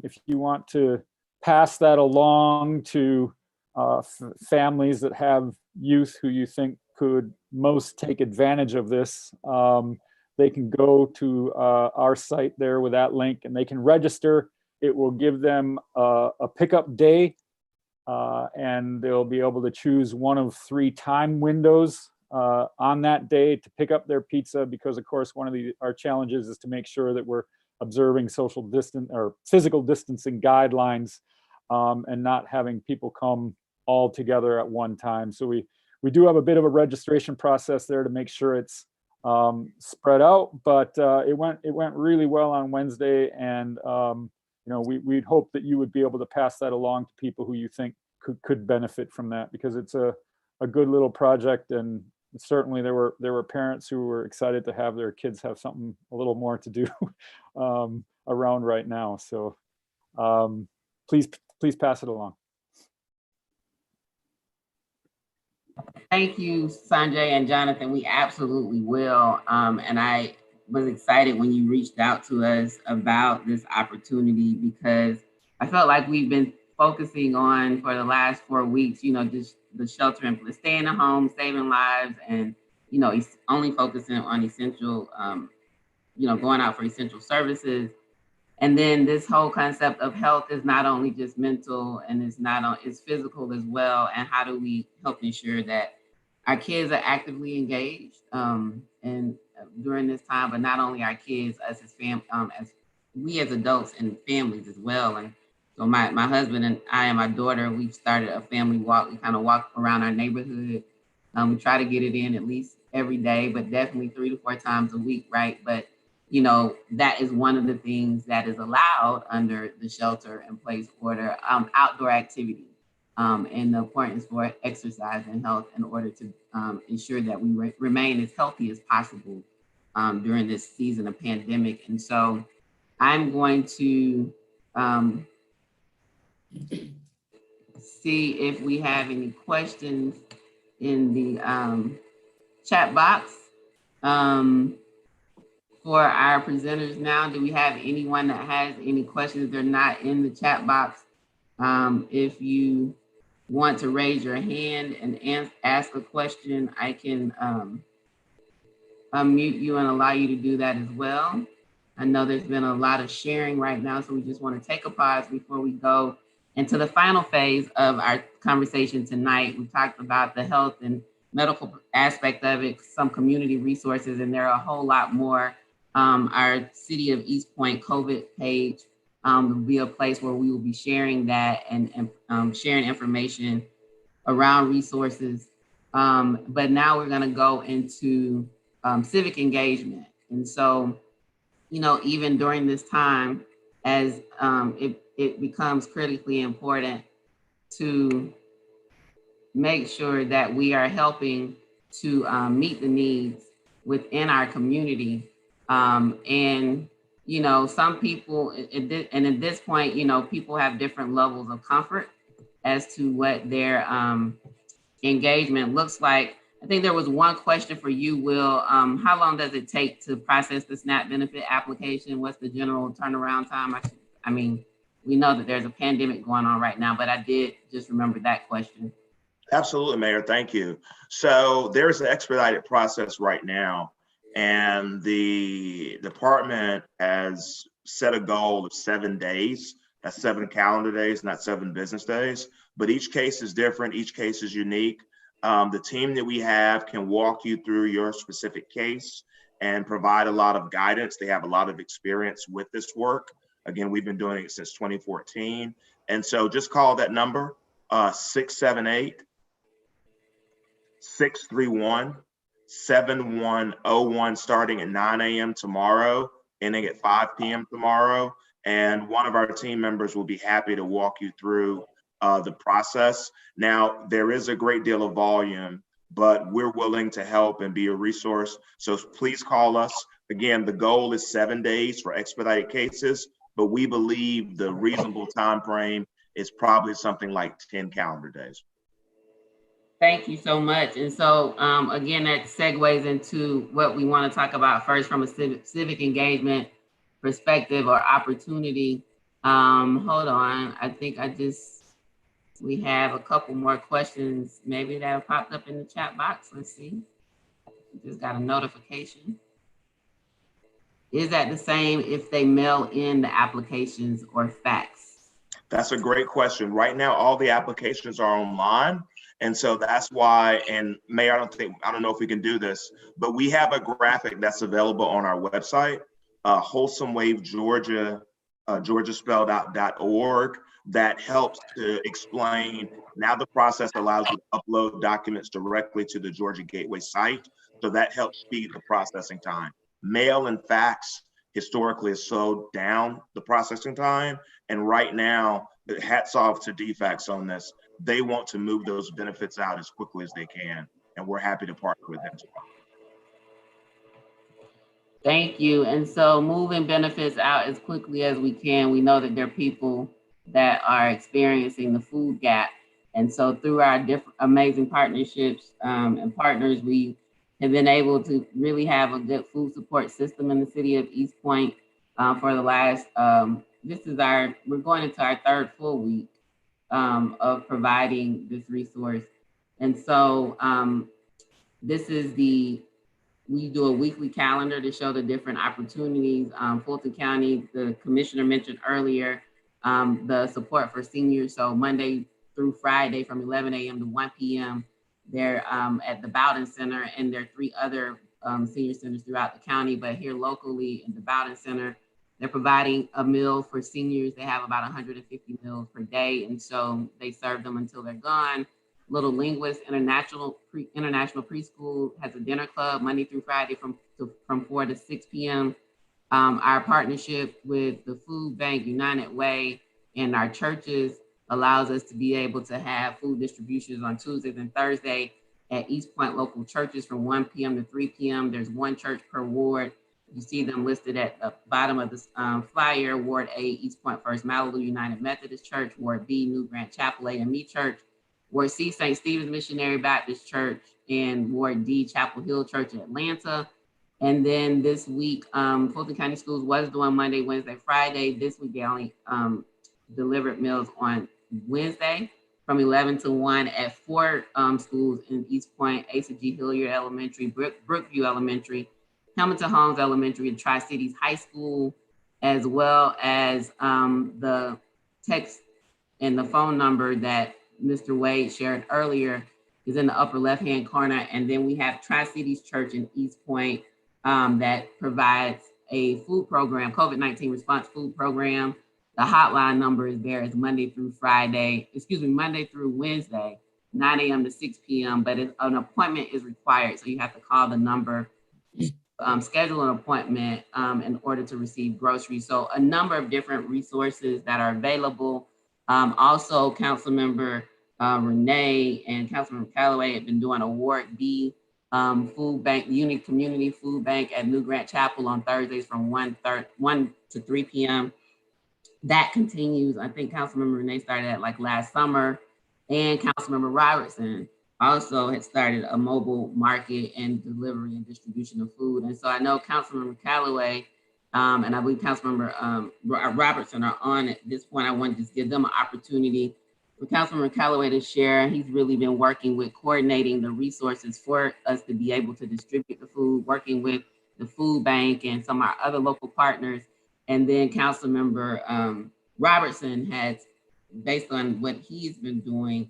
If you want to pass that along to families that have youth who you think could most take advantage of this, they can go to our site there with that link and they can register. It will give them a pickup day. And they'll be able to choose one of 3 time windows on that day to pick up their pizza, because of course one of our challenges is to make sure that we're observing social distance or physical distancing guidelines and not having people come all together at one time. So we do have a bit of a registration process there to make sure it's spread out, but it went really well on Wednesday, and we'd hope that you would be able to pass that along to people who you think could benefit from that, because it's a good little project. And certainly there were parents who were excited to have their kids have something a little more to do around right now. So please pass it along. Thank you, Sanjay and Jonathan. We absolutely will. And I was excited when you reached out to us about this opportunity, because I felt like we've been focusing on for the last 4 weeks, just the shelter and staying at home, saving lives, and, only focusing on essential, going out for essential services. And then this whole concept of health is not only just mental, and it's physical as well. And how do we help ensure that our kids are actively engaged and during this time, but not only our kids, us as as we as adults and families as well. And so my husband and I and my daughter, we've started a family walk. We kind of walk around our neighborhood. We try to get it in at least every day, but definitely 3 to 4 times a week, right? But that is one of the things that is allowed under the shelter in place order, outdoor activity, and the importance for exercise and health in order to ensure that we remain as healthy as possible during this season of pandemic. And so I'm going to see if we have any questions in the chat box. For our presenters now, do we have anyone that has any questions? They're not in the chat box. If you want to raise your hand and ask a question, I can unmute you and allow you to do that as well. I know there's been a lot of sharing right now, so we just want to take a pause before we go into the final phase of our conversation tonight. We talked about the health and medical aspect of it, some community resources, and there are a whole lot more. Our City of East Point COVID page will be a place where we will be sharing that and sharing information around resources. But now we're going to go into civic engagement. And so, even during this time, as it becomes critically important to make sure that we are helping to meet the needs within our community. And you know, some people, and at this point, you know, people have different levels of comfort as to what their engagement looks like. I think there was one question for you, Will. How long does it take to process the SNAP benefit application? What's the general turnaround time? I mean, we know that there's a pandemic going on right now, but I did just remember that question. Absolutely, Mayor. Thank you. So there's an expedited process right now, and the department has set a goal of 7 days. That's 7 calendar days, not 7 business days. But each case is different. Each case is unique. The team that we have can walk you through your specific case and provide a lot of guidance. They have a lot of experience with this work. Again, we've been doing it since 2014. And so just call that number, 678-631-7101, starting at 9 a.m. tomorrow, ending at 5 p.m. tomorrow. And one of our team members will be happy to walk you through the process. Now, there is a great deal of volume, but we're willing to help and be a resource. So please call us. Again, the goal is 7 days for expedited cases, but we believe the reasonable time frame is probably something like 10 calendar days. Thank you so much. And so again, that segues into what we want to talk about first from a civic engagement perspective or opportunity. Hold on, I think we have a couple more questions maybe that have popped up in the chat box. Let's see, just got a notification. Is that the same if they mail in the applications or fax? That's a great question. Right now, all the applications are online. And so that's why, and Mayor, I don't know if we can do this, but we have a graphic that's available on our website, Wholesome Wave Georgia, georgiaspelledout.org, that helps to explain. Now the process allows you to upload documents directly to the Georgia Gateway site. So that helps speed the processing time. Mail and fax historically has slowed down the processing time. And right now, hats off to DFAX on this. They want to move those benefits out as quickly as they can, and we're happy to partner with them. Thank you. And so moving benefits out as quickly as we can, we know that there are people that are experiencing the food gap. And so through our different amazing partnerships and partners, we have been able to really have a good food support system in the city of East Point for the last, we're going into our 3rd full week of providing this resource. And so we do a weekly calendar to show the different opportunities. Fulton County, the commissioner mentioned earlier, the support for seniors. So Monday through Friday from 11 a.m. to 1 p.m. They're at the Bowden Center, and there are 3 other senior centers throughout the county, but here locally in the Bowden Center, they're providing a meal for seniors. They have about 150 meals per day, and so they serve them until they're gone. Little Linguist International Preschool has a dinner club Monday through Friday from 4 to 6 p.m. Our partnership with the Food Bank, United Way, and our churches allows us to be able to have food distributions on Tuesdays and Thursdays at East Point local churches from 1 p.m. to 3 p.m. There's 1 church per ward. You see them listed at the bottom of the flyer. Ward A, East Point First Malibu United Methodist Church. Ward B, New Grant Chapel AME Church. Ward C, St. Stephen's Missionary Baptist Church. And Ward D, Chapel Hill Church in Atlanta. And then this week, Fulton County Schools was doing Monday, Wednesday, Friday. This week, they only delivered meals on Wednesday from 11 to 1 at 4 schools in East Point: Asa G. Hilliard Elementary, Brookview Elementary, Hamilton Holmes Elementary, and Tri-Cities High School, as well as the text and the phone number that Mr. Wade shared earlier is in the upper left-hand corner. And then we have Tri-Cities Church in East Point that provides a food program, COVID-19 response food program. The hotline number is there. It's Monday through Wednesday, 9 a.m. to 6 p.m. But an appointment is required. So you have to call the number, schedule an appointment in order to receive groceries. So a number of different resources that are available. Also, Councilmember Renee and Councilmember Callaway have been doing a Ward B food bank, Unique Community Food Bank at New Grant Chapel on Thursdays from 1 to 3 p.m. That continues. I think Councilmember Renee started that like last summer, and Councilmember Robertson also had started a mobile market and delivery and distribution of food. And so I know Councilmember Callaway and I believe Councilmember Robertson are on at this point. I want to just give them an opportunity for Councilmember Callaway to share. He's really been working with coordinating the resources for us to be able to distribute the food, working with the food bank and some of our other local partners. And then Councilmember Robertson has, based on what he's been doing,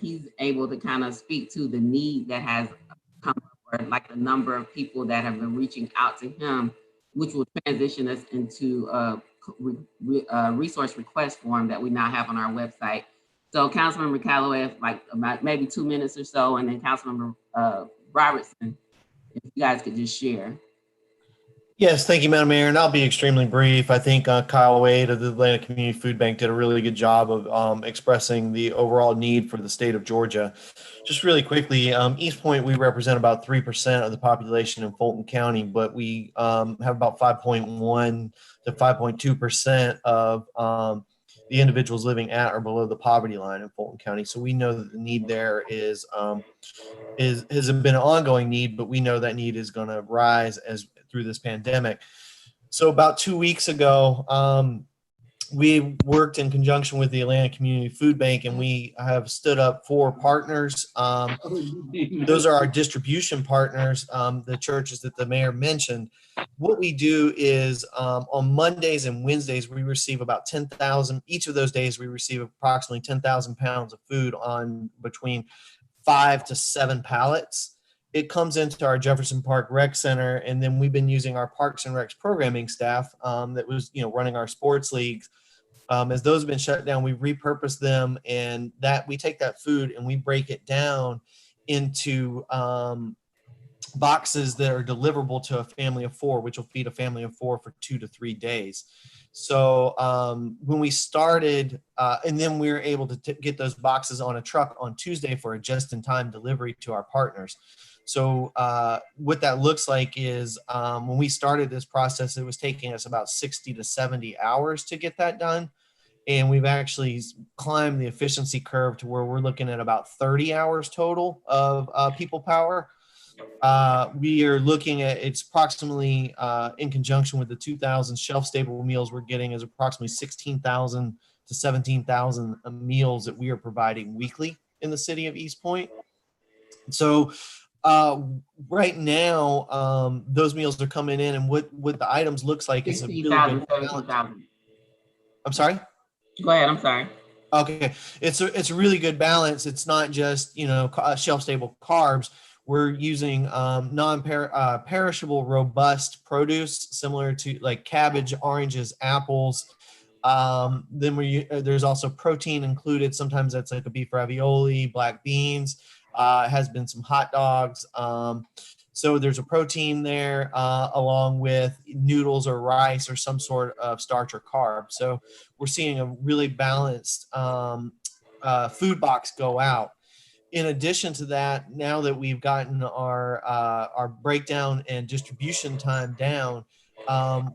he's able to kind of speak to the need that has come up, or like the number of people that have been reaching out to him, which will transition us into a resource request form that we now have on our website. So Councilmember Callaway, like about maybe 2 minutes or so, and then Councilmember Robertson, if you guys could just share. Yes, thank you, Madam Mayor, and I'll be extremely brief. I think Kyle Wade of the Atlanta Community Food Bank did a really good job of expressing the overall need for the state of Georgia. Just really quickly, East Point, we represent about 3% of the population in Fulton County, but we have about 5.1 to 5.2% of the individuals living at or below the poverty line in Fulton County. So we know that the need there has been an ongoing need, but we know that need is going to rise as through this pandemic. So about 2 weeks ago, we worked in conjunction with the Atlanta Community Food Bank, and we have stood up 4 partners. Those are our distribution partners, the churches that the mayor mentioned. What we do is on Mondays and Wednesdays, we receive about 10,000. Each of those days, we receive approximately 10,000 pounds of food on between 5 to 7 pallets. It comes into our Jefferson Park Rec Center, and then we've been using our Parks and Recs programming staff that was, running our sports leagues. As those have been shut down, we repurpose them, and that we take that food and we break it down into boxes that are deliverable to a family of 4, which will feed a family of 4 for 2 to 3 days. So when we started, and then we were able to get those boxes on a truck on Tuesday for a just-in-time delivery to our partners. So what that looks like is when we started this process, it was taking us about 60 to 70 hours to get that done. And we've actually climbed the efficiency curve to where we're looking at about 30 hours total of people power. We are looking at, it's approximately in conjunction with the 2,000 shelf-stable meals we're getting, is approximately 16,000 to 17,000 meals that we are providing weekly in the city of East Point. So right now, those meals are coming in, and what the items looks like is a really good balance. I'm sorry? Go ahead, I'm sorry. Okay, it's a really good balance. It's not just, shelf-stable carbs. We're using non-perishable, robust produce, similar to like cabbage, oranges, apples. Then there's also protein included. Sometimes that's like a beef ravioli, black beans. Has been some hot dogs. So there's a protein there along with noodles or rice or some sort of starch or carb. So we're seeing a really balanced food box go out. In addition to that, now that we've gotten our breakdown and distribution time down,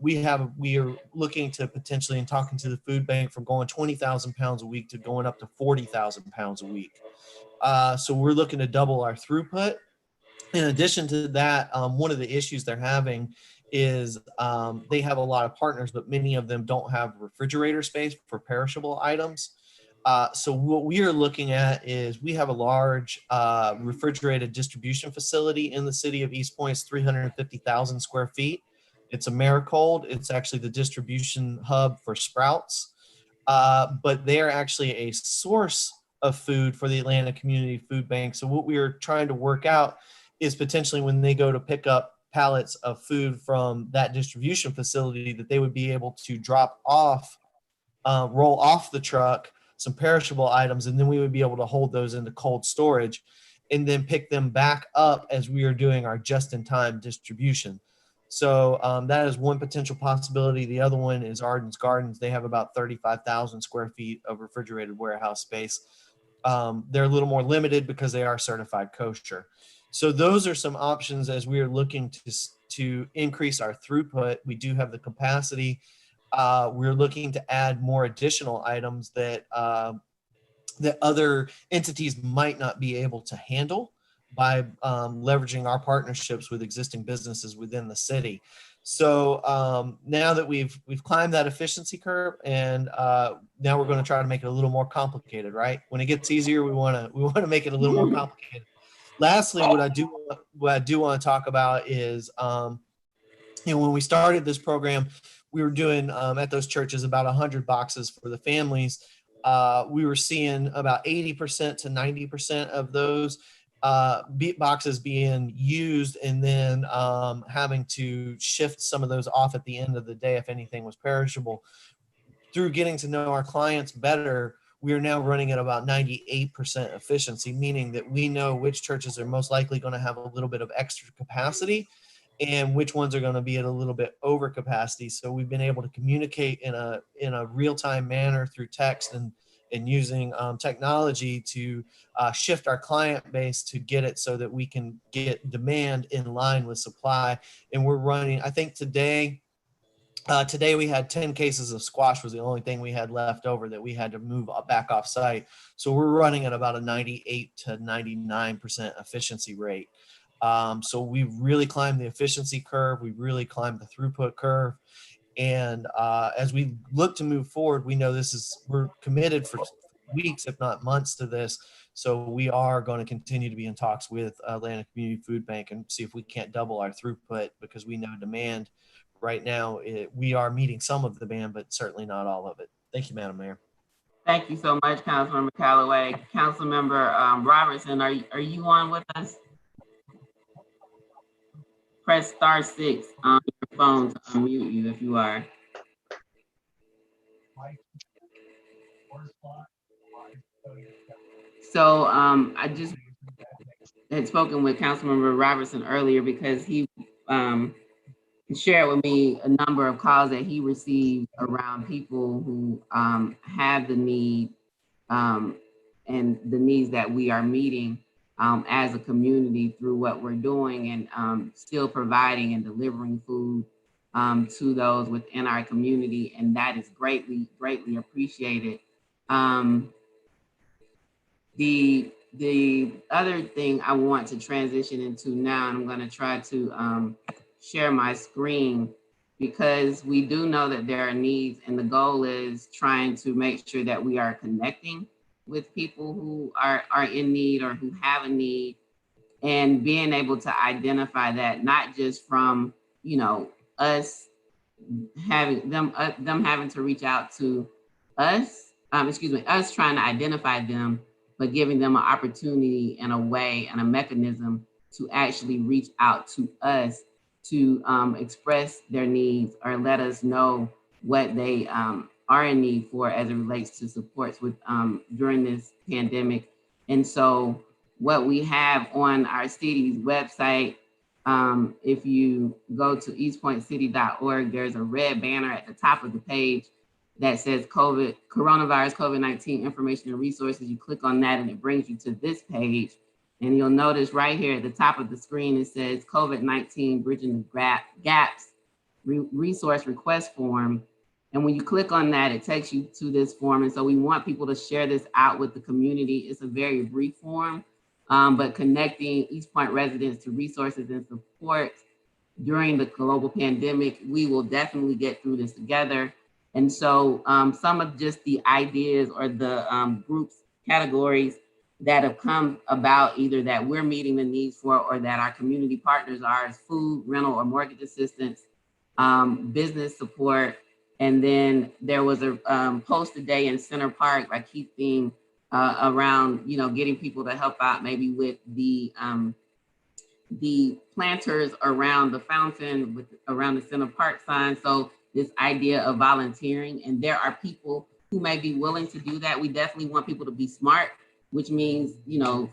we are looking to potentially, and talking to the food bank, from going 20,000 pounds a week to going up to 40,000 pounds a week. So we're looking to double our throughput. In addition to that, one of the issues they're having is they have a lot of partners, but many of them don't have refrigerator space for perishable items. So what we are looking at is we have a large refrigerated distribution facility in the city of East Point. It's 350,000 square feet. It's Americold. It's actually the distribution hub for Sprouts, but they're actually a source of food for the Atlanta Community Food Bank. So what we are trying to work out is potentially when they go to pick up pallets of food from that distribution facility, that they would be able to drop off, roll off the truck some perishable items, and then we would be able to hold those into cold storage and then pick them back up as we are doing our just-in-time distribution. So that is one potential possibility. The other one is Arden's Gardens. They have about 35,000 square feet of refrigerated warehouse space. They're a little more limited because they are certified kosher. So those are some options as we are looking to increase our throughput. We do have the capacity. We're looking to add more additional items that that other entities might not be able to handle by leveraging our partnerships with existing businesses within the city. So now that we've climbed that efficiency curve, and now we're going to try to make it a little more complicated, right? When it gets easier, we want to make it a little more complicated. Lastly, what I do want to talk about is, when we started this program, we were doing at those churches about 100 boxes for the families. We were seeing about 80% to 90% of those boxes being used, and then having to shift some of those off at the end of the day if anything was perishable. Through getting to know our clients better, we are now running at about 98% efficiency, meaning that we know which churches are most likely going to have a little bit of extra capacity and which ones are going to be at a little bit over capacity. So we've been able to communicate in a real-time manner through text and using technology to shift our client base to get it so that we can get demand in line with supply. And we're running, I think today we had 10 cases of squash was the only thing we had left over that we had to move back off site. So we're running at about a 98 to 99% efficiency rate. So we've really climbed the efficiency curve. We've really climbed the throughput curve. And as we look to move forward, we know we're committed for weeks, if not months, to this. So we are going to continue to be in talks with Atlanta Community Food Bank and see if we can't double our throughput, because we know demand right now, we are meeting some of the demand, but certainly not all of it. Thank you, Madam Mayor. Thank you so much, Councilmember Callaway. Councilmember Robertson, are you on with us? Press *6 on your phone to unmute you if you are. So I just had spoken with Councilmember Robertson earlier because he shared with me a number of calls that he received around people who have the need and the needs that we are meeting as a community through what we're doing, and still providing and delivering food to those within our community. And that is greatly, greatly appreciated. The other thing I want to transition into now, and I'm going to try to share my screen, because we do know that there are needs, and the goal is trying to make sure that we are connecting with people who are in need or who have a need, and being able to identify that, not just from, us having them having to reach out to us, us trying to identify them, but giving them an opportunity and a way and a mechanism to actually reach out to us to express their needs or let us know what they are in need for as it relates to supports with during this pandemic. And so what we have on our city's website, if you go to eastpointcity.org, there's a red banner at the top of the page that says coronavirus, COVID-19 information and resources. You click on that and it brings you to this page. And you'll notice right here at the top of the screen, it says COVID-19 Bridging the Gaps Resource Request Form. And when you click on that, it takes you to this form. And so we want people to share this out with the community. It's a very brief form, but connecting East Point residents to resources and support during the global pandemic, we will definitely get through this together. And so some of just the ideas or the groups, categories that have come about, either that we're meeting the needs for or that our community partners are, is food, rental or mortgage assistance, business support. And then there was a post today in Center Park by Keith Theme around, getting people to help out maybe with the planters around the fountain, around the Center Park sign. So this idea of volunteering, and there are people who may be willing to do that. We definitely want people to be smart, which means,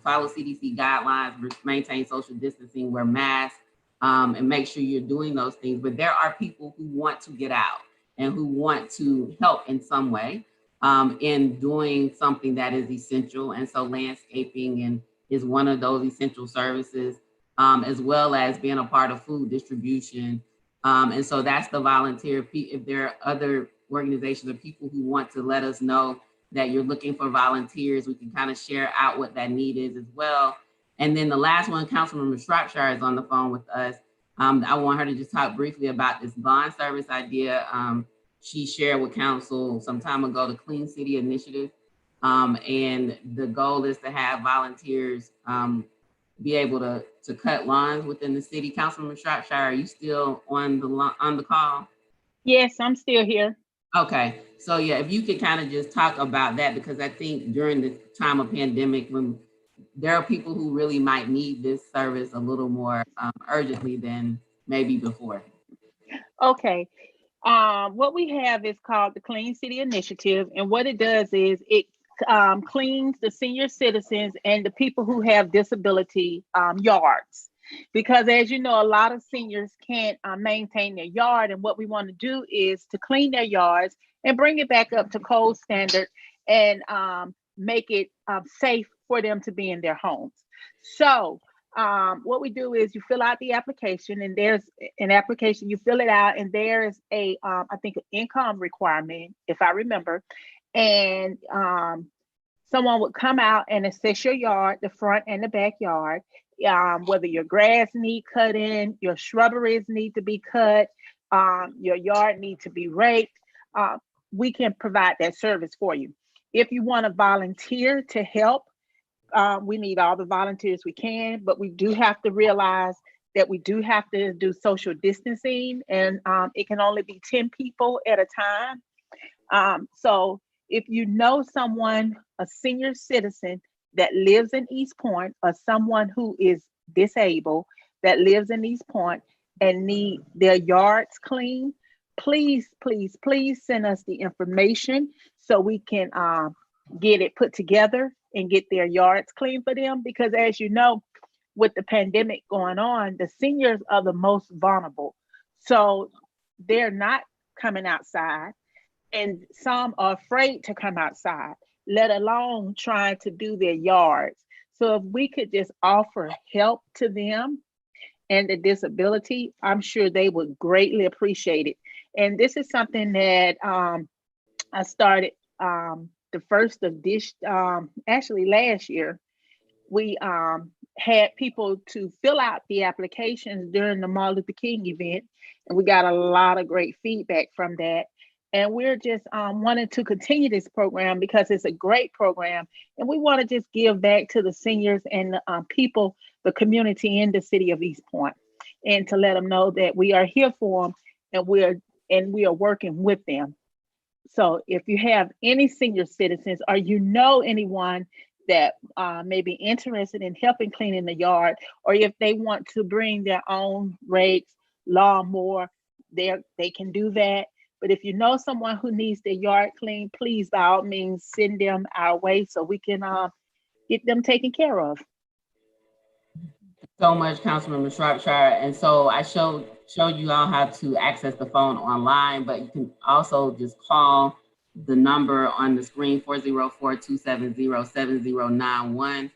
follow CDC guidelines, maintain social distancing, wear masks, and make sure you're doing those things. But there are people who want to get out and who want to help in some way in doing something that is essential. And so landscaping is one of those essential services. as well as being a part of food distribution. And so that's the volunteer. If there are other organizations or people who want to let us know that you're looking for volunteers, we can kind of share out what that need is as well. And then the last one, Councilmember Shropshire is on the phone with us. I want her to just talk briefly about this bond service idea. She shared with council some time ago the Clean City Initiative. And the goal is to have volunteers be able to cut lawns within the city. Councilman Shropshire, are you still on the call? Yes, I'm still here. Okay, so yeah, if you could kind of just talk about that, because I think during the time of pandemic, when there are people who really might need this service a little more urgently than maybe before. Okay. What we have is called the Clean City Initiative, and what it does is it cleans the senior citizens and the people who have disability yards. Because as you know, a lot of seniors can't maintain their yard, and what we want to do is to clean their yards and bring it back up to code standard and make it safe for them to be in their homes. So what we do is you fill out the application, and there's an application, you fill it out, and there's a I think an income requirement, if I remember, and someone would come out and assess your yard, the front and the backyard, whether your grass need cutting, your shrubberies need to be cut, your yard need to be raked. We can provide that service for you. If you want to volunteer to help, we need all the volunteers we can, but we do have to realize that we do have to do social distancing, and it can only be 10 people at a time. So if you know someone, a senior citizen that lives in East Point, or someone who is disabled that lives in East Point and need their yards clean, please, please, please send us the information so we can get it put together and get their yards clean for them. Because as you know, with the pandemic going on, the seniors are the most vulnerable. So they're not coming outside, and some are afraid to come outside, let alone trying to do their yards. So if we could just offer help to them and the disability, I'm sure they would greatly appreciate it. And this is something that I started the first of this, actually last year. We had people to fill out the applications during the Martin Luther King event, and we got a lot of great feedback from that. And we're just wanting to continue this program because it's a great program, and we want to just give back to the seniors and the people, the community in the city of East Point, and to let them know that we are here for them, and we are working with them. So if you have any senior citizens, or you know anyone that may be interested in helping cleaning the yard, or if they want to bring their own rakes, lawnmower, they can do that. But if you know someone who needs their yard clean, please, by all means, send them our way so we can get them taken care of. So much, Councilmember Shropshire. And so I showed you all how to access the phone online, but you can also just call the number on the screen, 404-270-7091,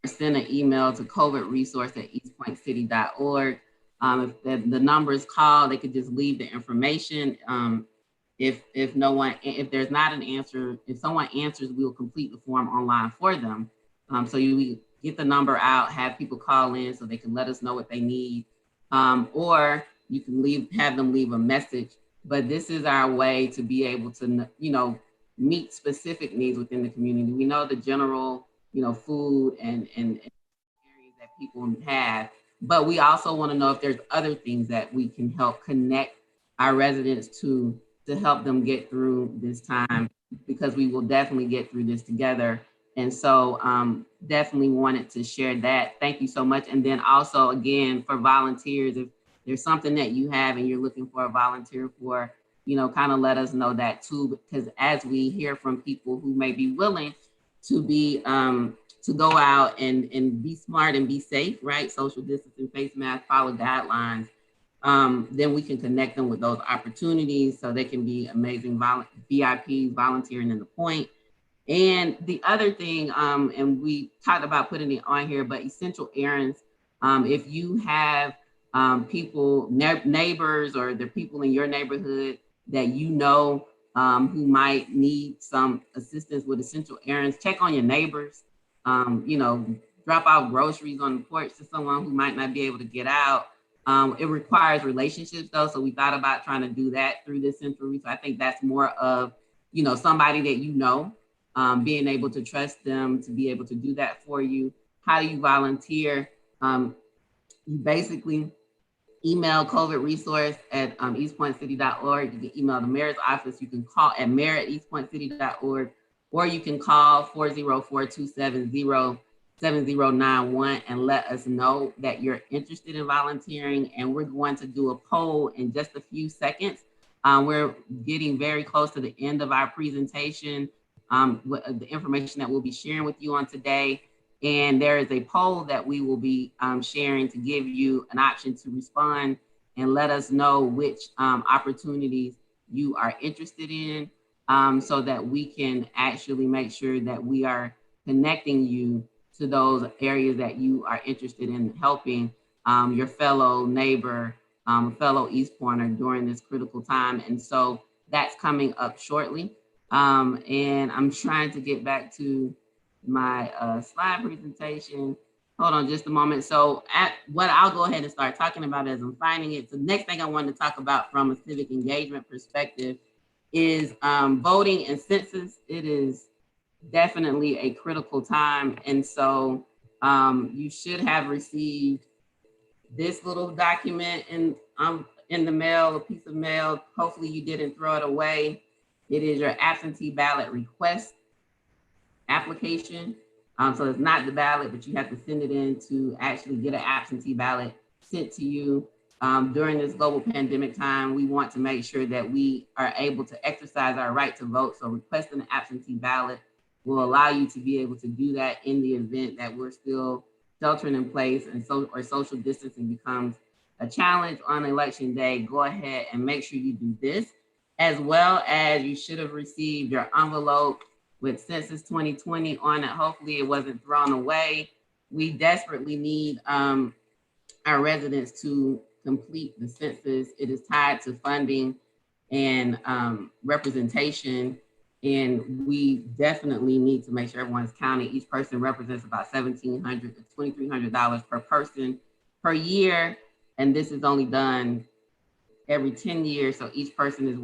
or send an email to covidresource@eastpointcity.org. If the number is called, they could just leave the information. If there's not an answer, if someone answers, we will complete the form online for them. So we get the number out, have people call in so they can let us know what they need. Or you can have them leave a message. But this is our way to be able to, meet specific needs within the community. We know the general, food and areas that people have, but we also want to know if there's other things that we can help connect our residents to help them get through this time, because we will definitely get through this together. And so definitely wanted to share that. Thank you so much. And then also, again, for volunteers, if there's something that you have and you're looking for a volunteer for, kind of let us know that too, because as we hear from people who may be willing to be, to go out and be smart and be safe, right? Social distancing, face mask, follow guidelines, then we can connect them with those opportunities so they can be amazing VIPs volunteering in the point. And the other thing, and we talked about putting it on here, but essential errands If you have people, neighbors, or the people in your neighborhood that you know who might need some assistance with essential errands, check on your neighbors. You know, drop out groceries on the porch to someone who might not be able to get out. It requires relationships though, so we thought about trying to do that through this central resource. I think that's more of, you know, somebody that you know, being able to trust them to be able to do that for you. How do you volunteer? You basically email COVID resource at eastpointcity.org. You can email the mayor's office. You can call at mayor@eastpointcity.org, or you can call 404-270-7091 and let us know that you're interested in volunteering. And we're going to do a poll in just a few seconds. We're getting very close to the end of our presentation, the information that we'll be sharing with you on today. And there is a poll that we will be sharing to give you an option to respond and let us know which opportunities you are interested in, so that we can actually make sure that we are connecting you to those areas that you are interested in helping your fellow neighbor, fellow East Pointer during this critical time. And so that's coming up shortly. And I'm trying to get back to my slide presentation. Hold on just a moment. So what I'll go ahead and start talking about as I'm finding it. So the next thing I wanted to talk about from a civic engagement perspective is voting and census. It is definitely a critical time. And so you should have received this little document in the mail, a piece of mail. Hopefully you didn't throw it away. It is your absentee ballot request application. So it's not the ballot, but you have to send it in to actually get an absentee ballot sent to you. During this global pandemic time, we want to make sure that we are able to exercise our right to vote. So requesting an absentee ballot will allow you to be able to do that in the event that we're still sheltering in place and social distancing becomes a challenge on election day. Go ahead and make sure you do this, as well as you should have received your envelope with Census 2020 on it. Hopefully it wasn't thrown away. We desperately need our residents to complete the census. It is tied to funding and representation. And we definitely need to make sure everyone's counted. Each person represents about $1,700 to $2,300 per person per year. And this is only done every 10 years. So each person is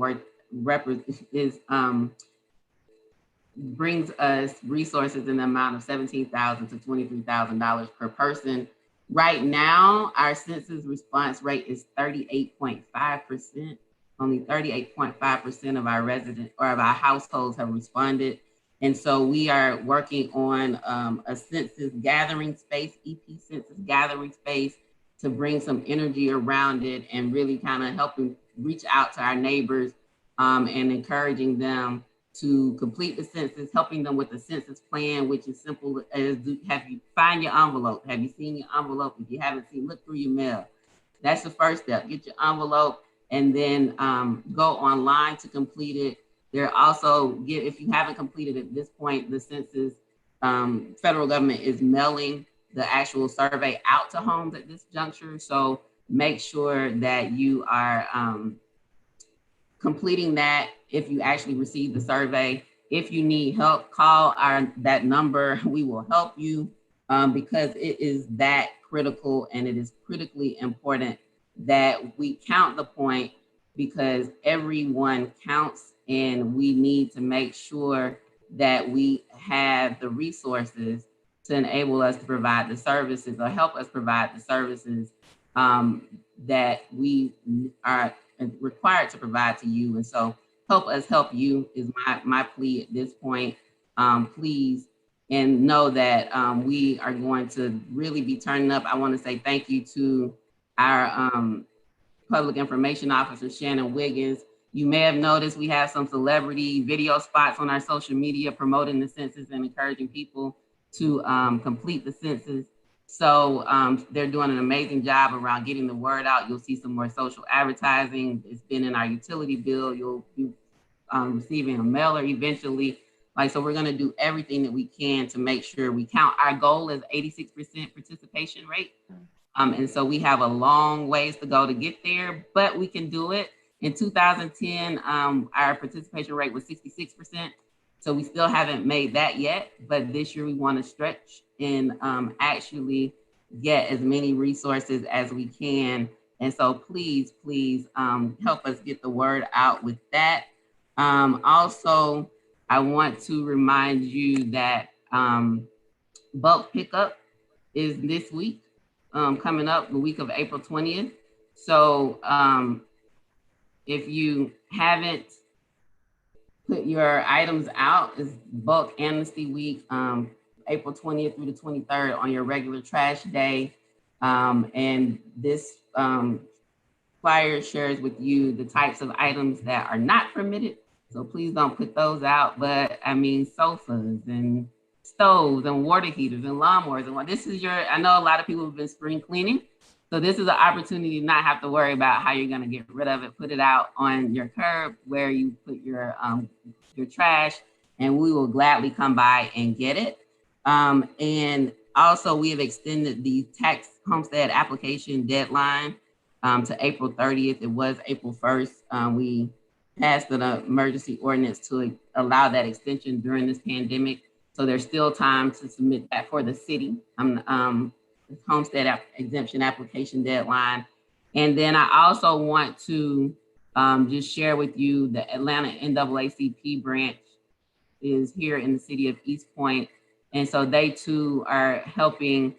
brings us resources in the amount of $17,000 to $23,000 per person. Right now, our census response rate is 38.5%. Only 38.5% of our residents or of our households have responded. And so we are working on a census gathering space, EP census gathering space, to bring some energy around it and really kind of helping reach out to our neighbors and encouraging them to complete the census, helping them with the census plan, which is simple as have you find your envelope? Have you seen your envelope? If you haven't seen, look through your mail. That's the first step. Get your envelope and then go online to complete it. There also, if you haven't completed at this point, the census, federal government is mailing the actual survey out to homes at this juncture. So make sure that you are completing that if you actually receive the survey. If you need help, call that number. We will help you because it is that critical, and it is critically important that we count the point, because everyone counts, and we need to make sure that we have the resources to enable us to provide the services or help us provide the services that we are required to provide to you. And so help us help you is my plea at this point, please. And know that we are going to really be turning up. I want to say thank you to our Public Information Officer, Shannon Wiggins. You may have noticed we have some celebrity video spots on our social media promoting the census and encouraging people to complete the census. So they're doing an amazing job around getting the word out. You'll see some more social advertising. It's been in our utility bill. You'll be receiving a mailer eventually. So we're gonna do everything that we can to make sure we count. Our goal is 86% participation rate. And so we have a long ways to go to get there, but we can do it. In 2010, our participation rate was 66%. So we still haven't made that yet, but this year we want to stretch and actually get as many resources as we can. And so please, please help us get the word out with that. Also, I want to remind you that bulk pickup is this week, coming up the week of April 20th. So if you haven't put your items out, it's bulk amnesty week, April 20th through the 23rd on your regular trash day. And this flyer shares with you the types of items that are not permitted. So please don't put those out. But I mean, sofas and stoves and water heaters and lawnmowers. And this is your, I know a lot of people have been spring cleaning. So this is an opportunity to not have to worry about how you're gonna get rid of it. Put it out on your curb where you put your trash, and we will gladly come by and get it. And also we have extended the tax homestead application deadline to April 30th. It was April 1st. We passed an emergency ordinance to allow that extension during this pandemic. So there's still time to submit that for the city. Homestead exemption application deadline. And then I also want to just share with you the Atlanta NAACP branch is here in the city of East Point. And so they too are helping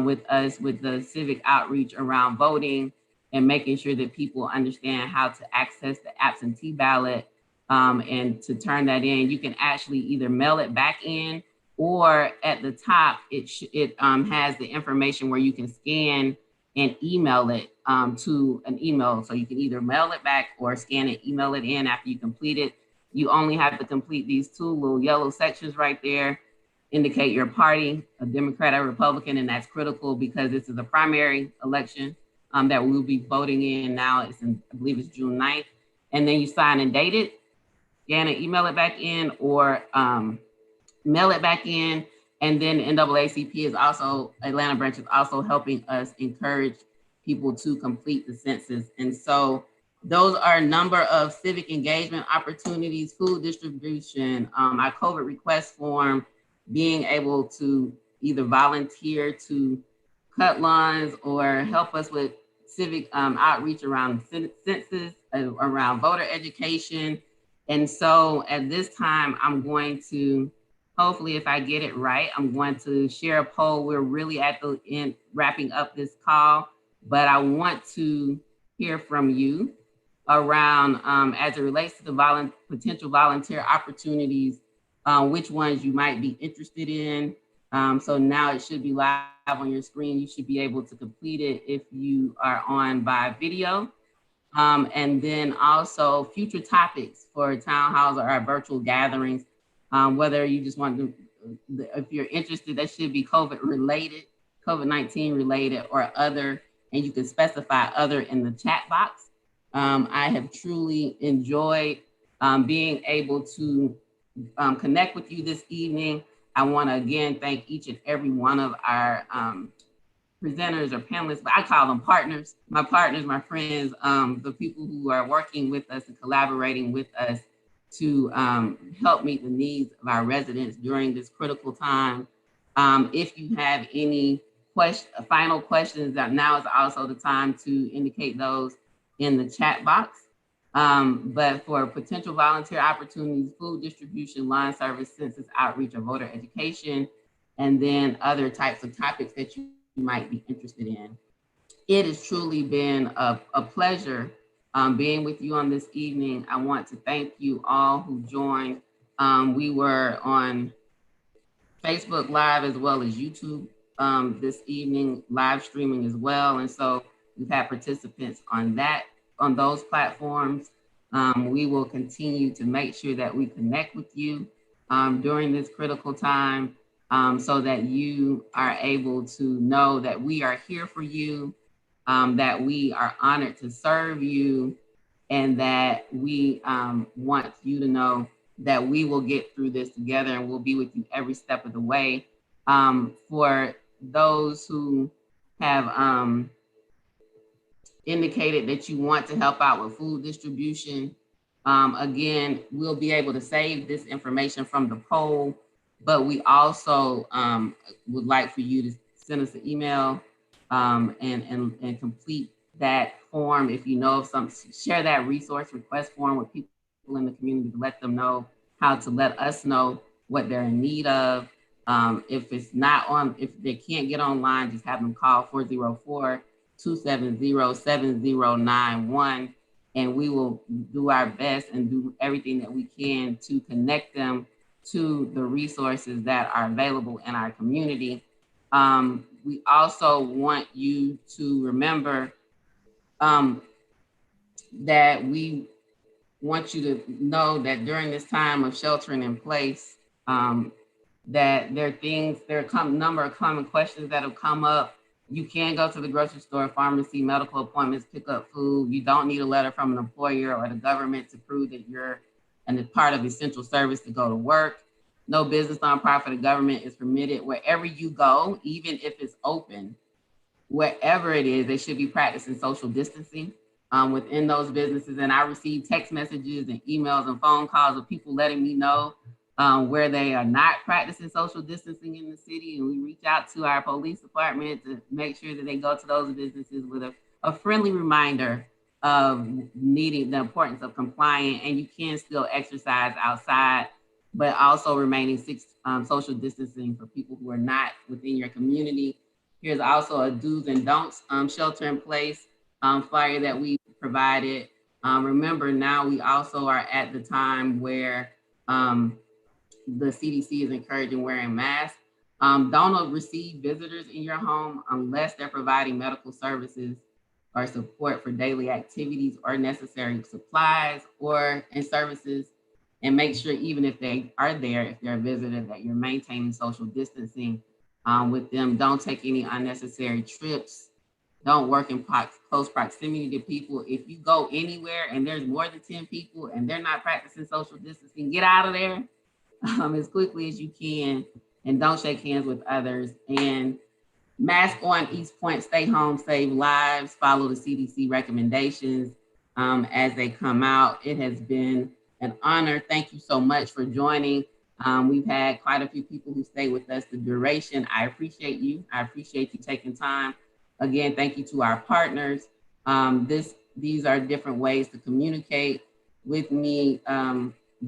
with us with the civic outreach around voting and making sure that people understand how to access the absentee ballot and to turn that in. You can actually either mail it back in, or at the top, it has the information where you can scan and email it to an email. So you can either mail it back or scan it, email it in after you complete it. You only have to complete these two little yellow sections right there, indicate your party, a Democrat or Republican, and that's critical because this is a primary election that we will be voting in now. It's in, I believe it's June 9th. And then you sign and date it, scan it, email it back in, or mail it back in. And then NAACP is also, Atlanta branch is also helping us encourage people to complete the census. And so those are a number of civic engagement opportunities, food distribution, our COVID request form, being able to either volunteer to cut lawns or help us with civic outreach around census, around voter education. And so at this time, I'm going to, hopefully, if I get it right, I'm going to share a poll. We're really at the end, wrapping up this call, but I want to hear from you around, as it relates to the potential volunteer opportunities, which ones you might be interested in. So now it should be live on your screen. You should be able to complete it if you are on by video. And then also future topics for town halls or our virtual gatherings. Whether you just want to, if you're interested, that should be COVID related, COVID-19 related or other, and you can specify other in the chat box. I have truly enjoyed being able to connect with you this evening. I want to again thank each and every one of our presenters or panelists, but I call them partners, my friends, the people who are working with us and collaborating with us to help meet the needs of our residents during this critical time. If you have any final questions, that now is also the time to indicate those in the chat box. But for potential volunteer opportunities, food distribution, lawn service, census outreach, or voter education, and then other types of topics that you might be interested in. It has truly been a pleasure being with you on this evening. I want to thank you all who joined. We were on Facebook Live as well as YouTube this evening, live streaming as well. And so we've had participants on those platforms. We will continue to make sure that we connect with you during this critical time so that you are able to know that we are here for you, that we are honored to serve you, and that we want you to know that we will get through this together and we'll be with you every step of the way. For those who have indicated that you want to help out with food distribution. Again, we'll be able to save this information from the poll, but we also would like for you to send us an email and complete that form. If you know of some, share that resource request form with people in the community to let them know how to let us know what they're in need of. If it's not on, if they can't get online, just have them call 404-270-7091, and we will do our best and do everything that we can to connect them to the resources that are available in our community. We also want you to remember that we want you to know that during this time of sheltering in place, that there are a number of common questions that have come up. You can go to the grocery store, pharmacy, medical appointments, pick up food. You don't need a letter from an employer or the government to prove that you're a part of essential service to go to work. No business, nonprofit, or government is permitted wherever you go, even if it's open. Wherever it is, they should be practicing social distancing within those businesses. And I receive text messages and emails and phone calls of people letting me know where they are not practicing social distancing in the city. And we reach out to our police department to make sure that they go to those businesses with a friendly reminder of needing the importance of complying. And you can still exercise outside, but also remaining social distancing for people who are not within your community. Here's also a do's and don'ts shelter in place flyer that we provided. Remember, now we also are at the time where the CDC is encouraging wearing masks. Don't receive visitors in your home unless they're providing medical services or support for daily activities or necessary supplies and services. And make sure, even if they are there, if they're a visitor, that you're maintaining social distancing with them. Don't take any unnecessary trips. Don't work in close proximity to people. If you go anywhere and there's more than 10 people and they're not practicing social distancing, get out of there as quickly as you can, and don't shake hands with others. And mask on, East Point, stay home, save lives, follow the CDC recommendations as they come out. It has been an honor. Thank you so much for joining. We've had quite a few people who stay with us the duration. I appreciate you. I appreciate you taking time. Again, thank you to our partners. These are different ways to communicate with me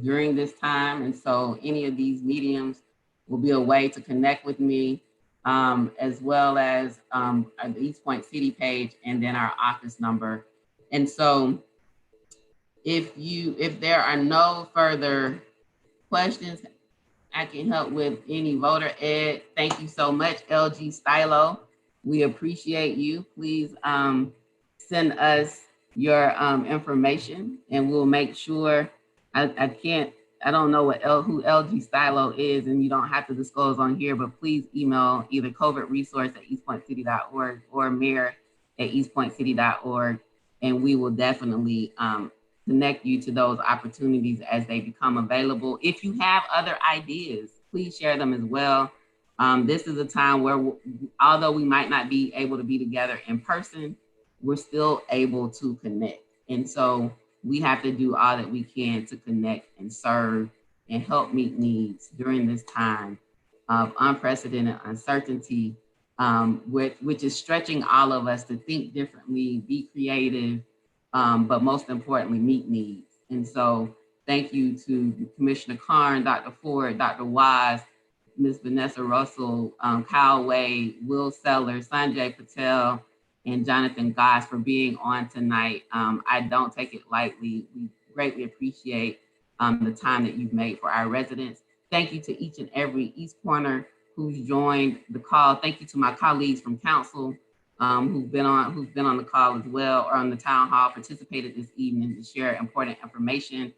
during this time. And so any of these mediums will be a way to connect with me, as well as the East Point City page and then our office number. And so if there are no further questions, I can help with any voter ed. Thank you so much, LG Stylo. We appreciate you. Please send us your information and we'll make sure. I don't know who LG Stylo is, and you don't have to disclose on here, but please email either covidresource@eastpointcity.org or mayor@eastpointcity.org, and we will definitely connect you to those opportunities as they become available. If you have other ideas, please share them as well. This is a time where, although we might not be able to be together in person, we're still able to connect. And so we have to do all that we can to connect and serve and help meet needs during this time of unprecedented uncertainty, which is stretching all of us to think differently, be creative, but most importantly, meet needs. And so thank you to Commissioner Carn, Dr. Ford, Dr. Wise, Ms. Vanessa Russell, Kyle Wade, Will Sellers, Sanjay Patel, and Jonathan Goss for being on tonight. I don't take it lightly. We greatly appreciate the time that you've made for our residents. Thank you to each and every East Pointer who's joined the call. Thank you to my colleagues from council who've been on the call as well, or on the town hall, participated this evening to share important information.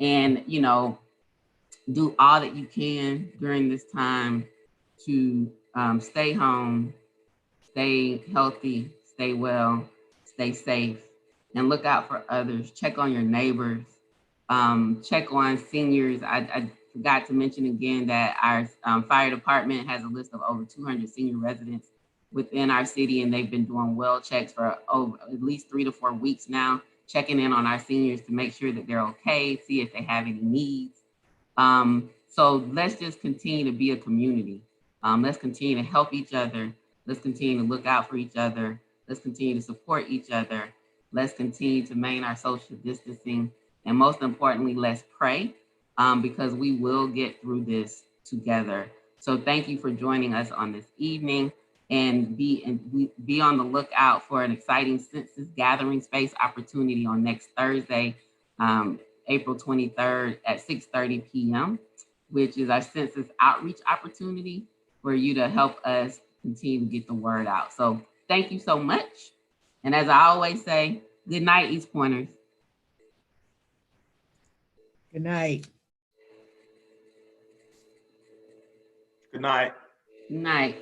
And do all that you can during this time to stay home, stay healthy, stay well, stay safe, and look out for others. Check on your neighbors, check on seniors. I forgot to mention again that our fire department has a list of over 200 senior residents within our city, and they've been doing well checks for at least 3 to 4 weeks now, checking in on our seniors to make sure that they're okay, see if they have any needs. So let's just continue to be a community. Let's continue to help each other. Let's continue to look out for each other. Let's continue to support each other. Let's continue to maintain our social distancing. And most importantly, let's pray, because we will get through this together. So thank you for joining us on this evening, and be on the lookout for an exciting census gathering space opportunity on next Thursday, April 23rd at 6:30 p.m., which is our census outreach opportunity for you to help us continue to get the word out. So thank you so much. And as I always say, good night, East Pointers. Good night. Good night. Good night.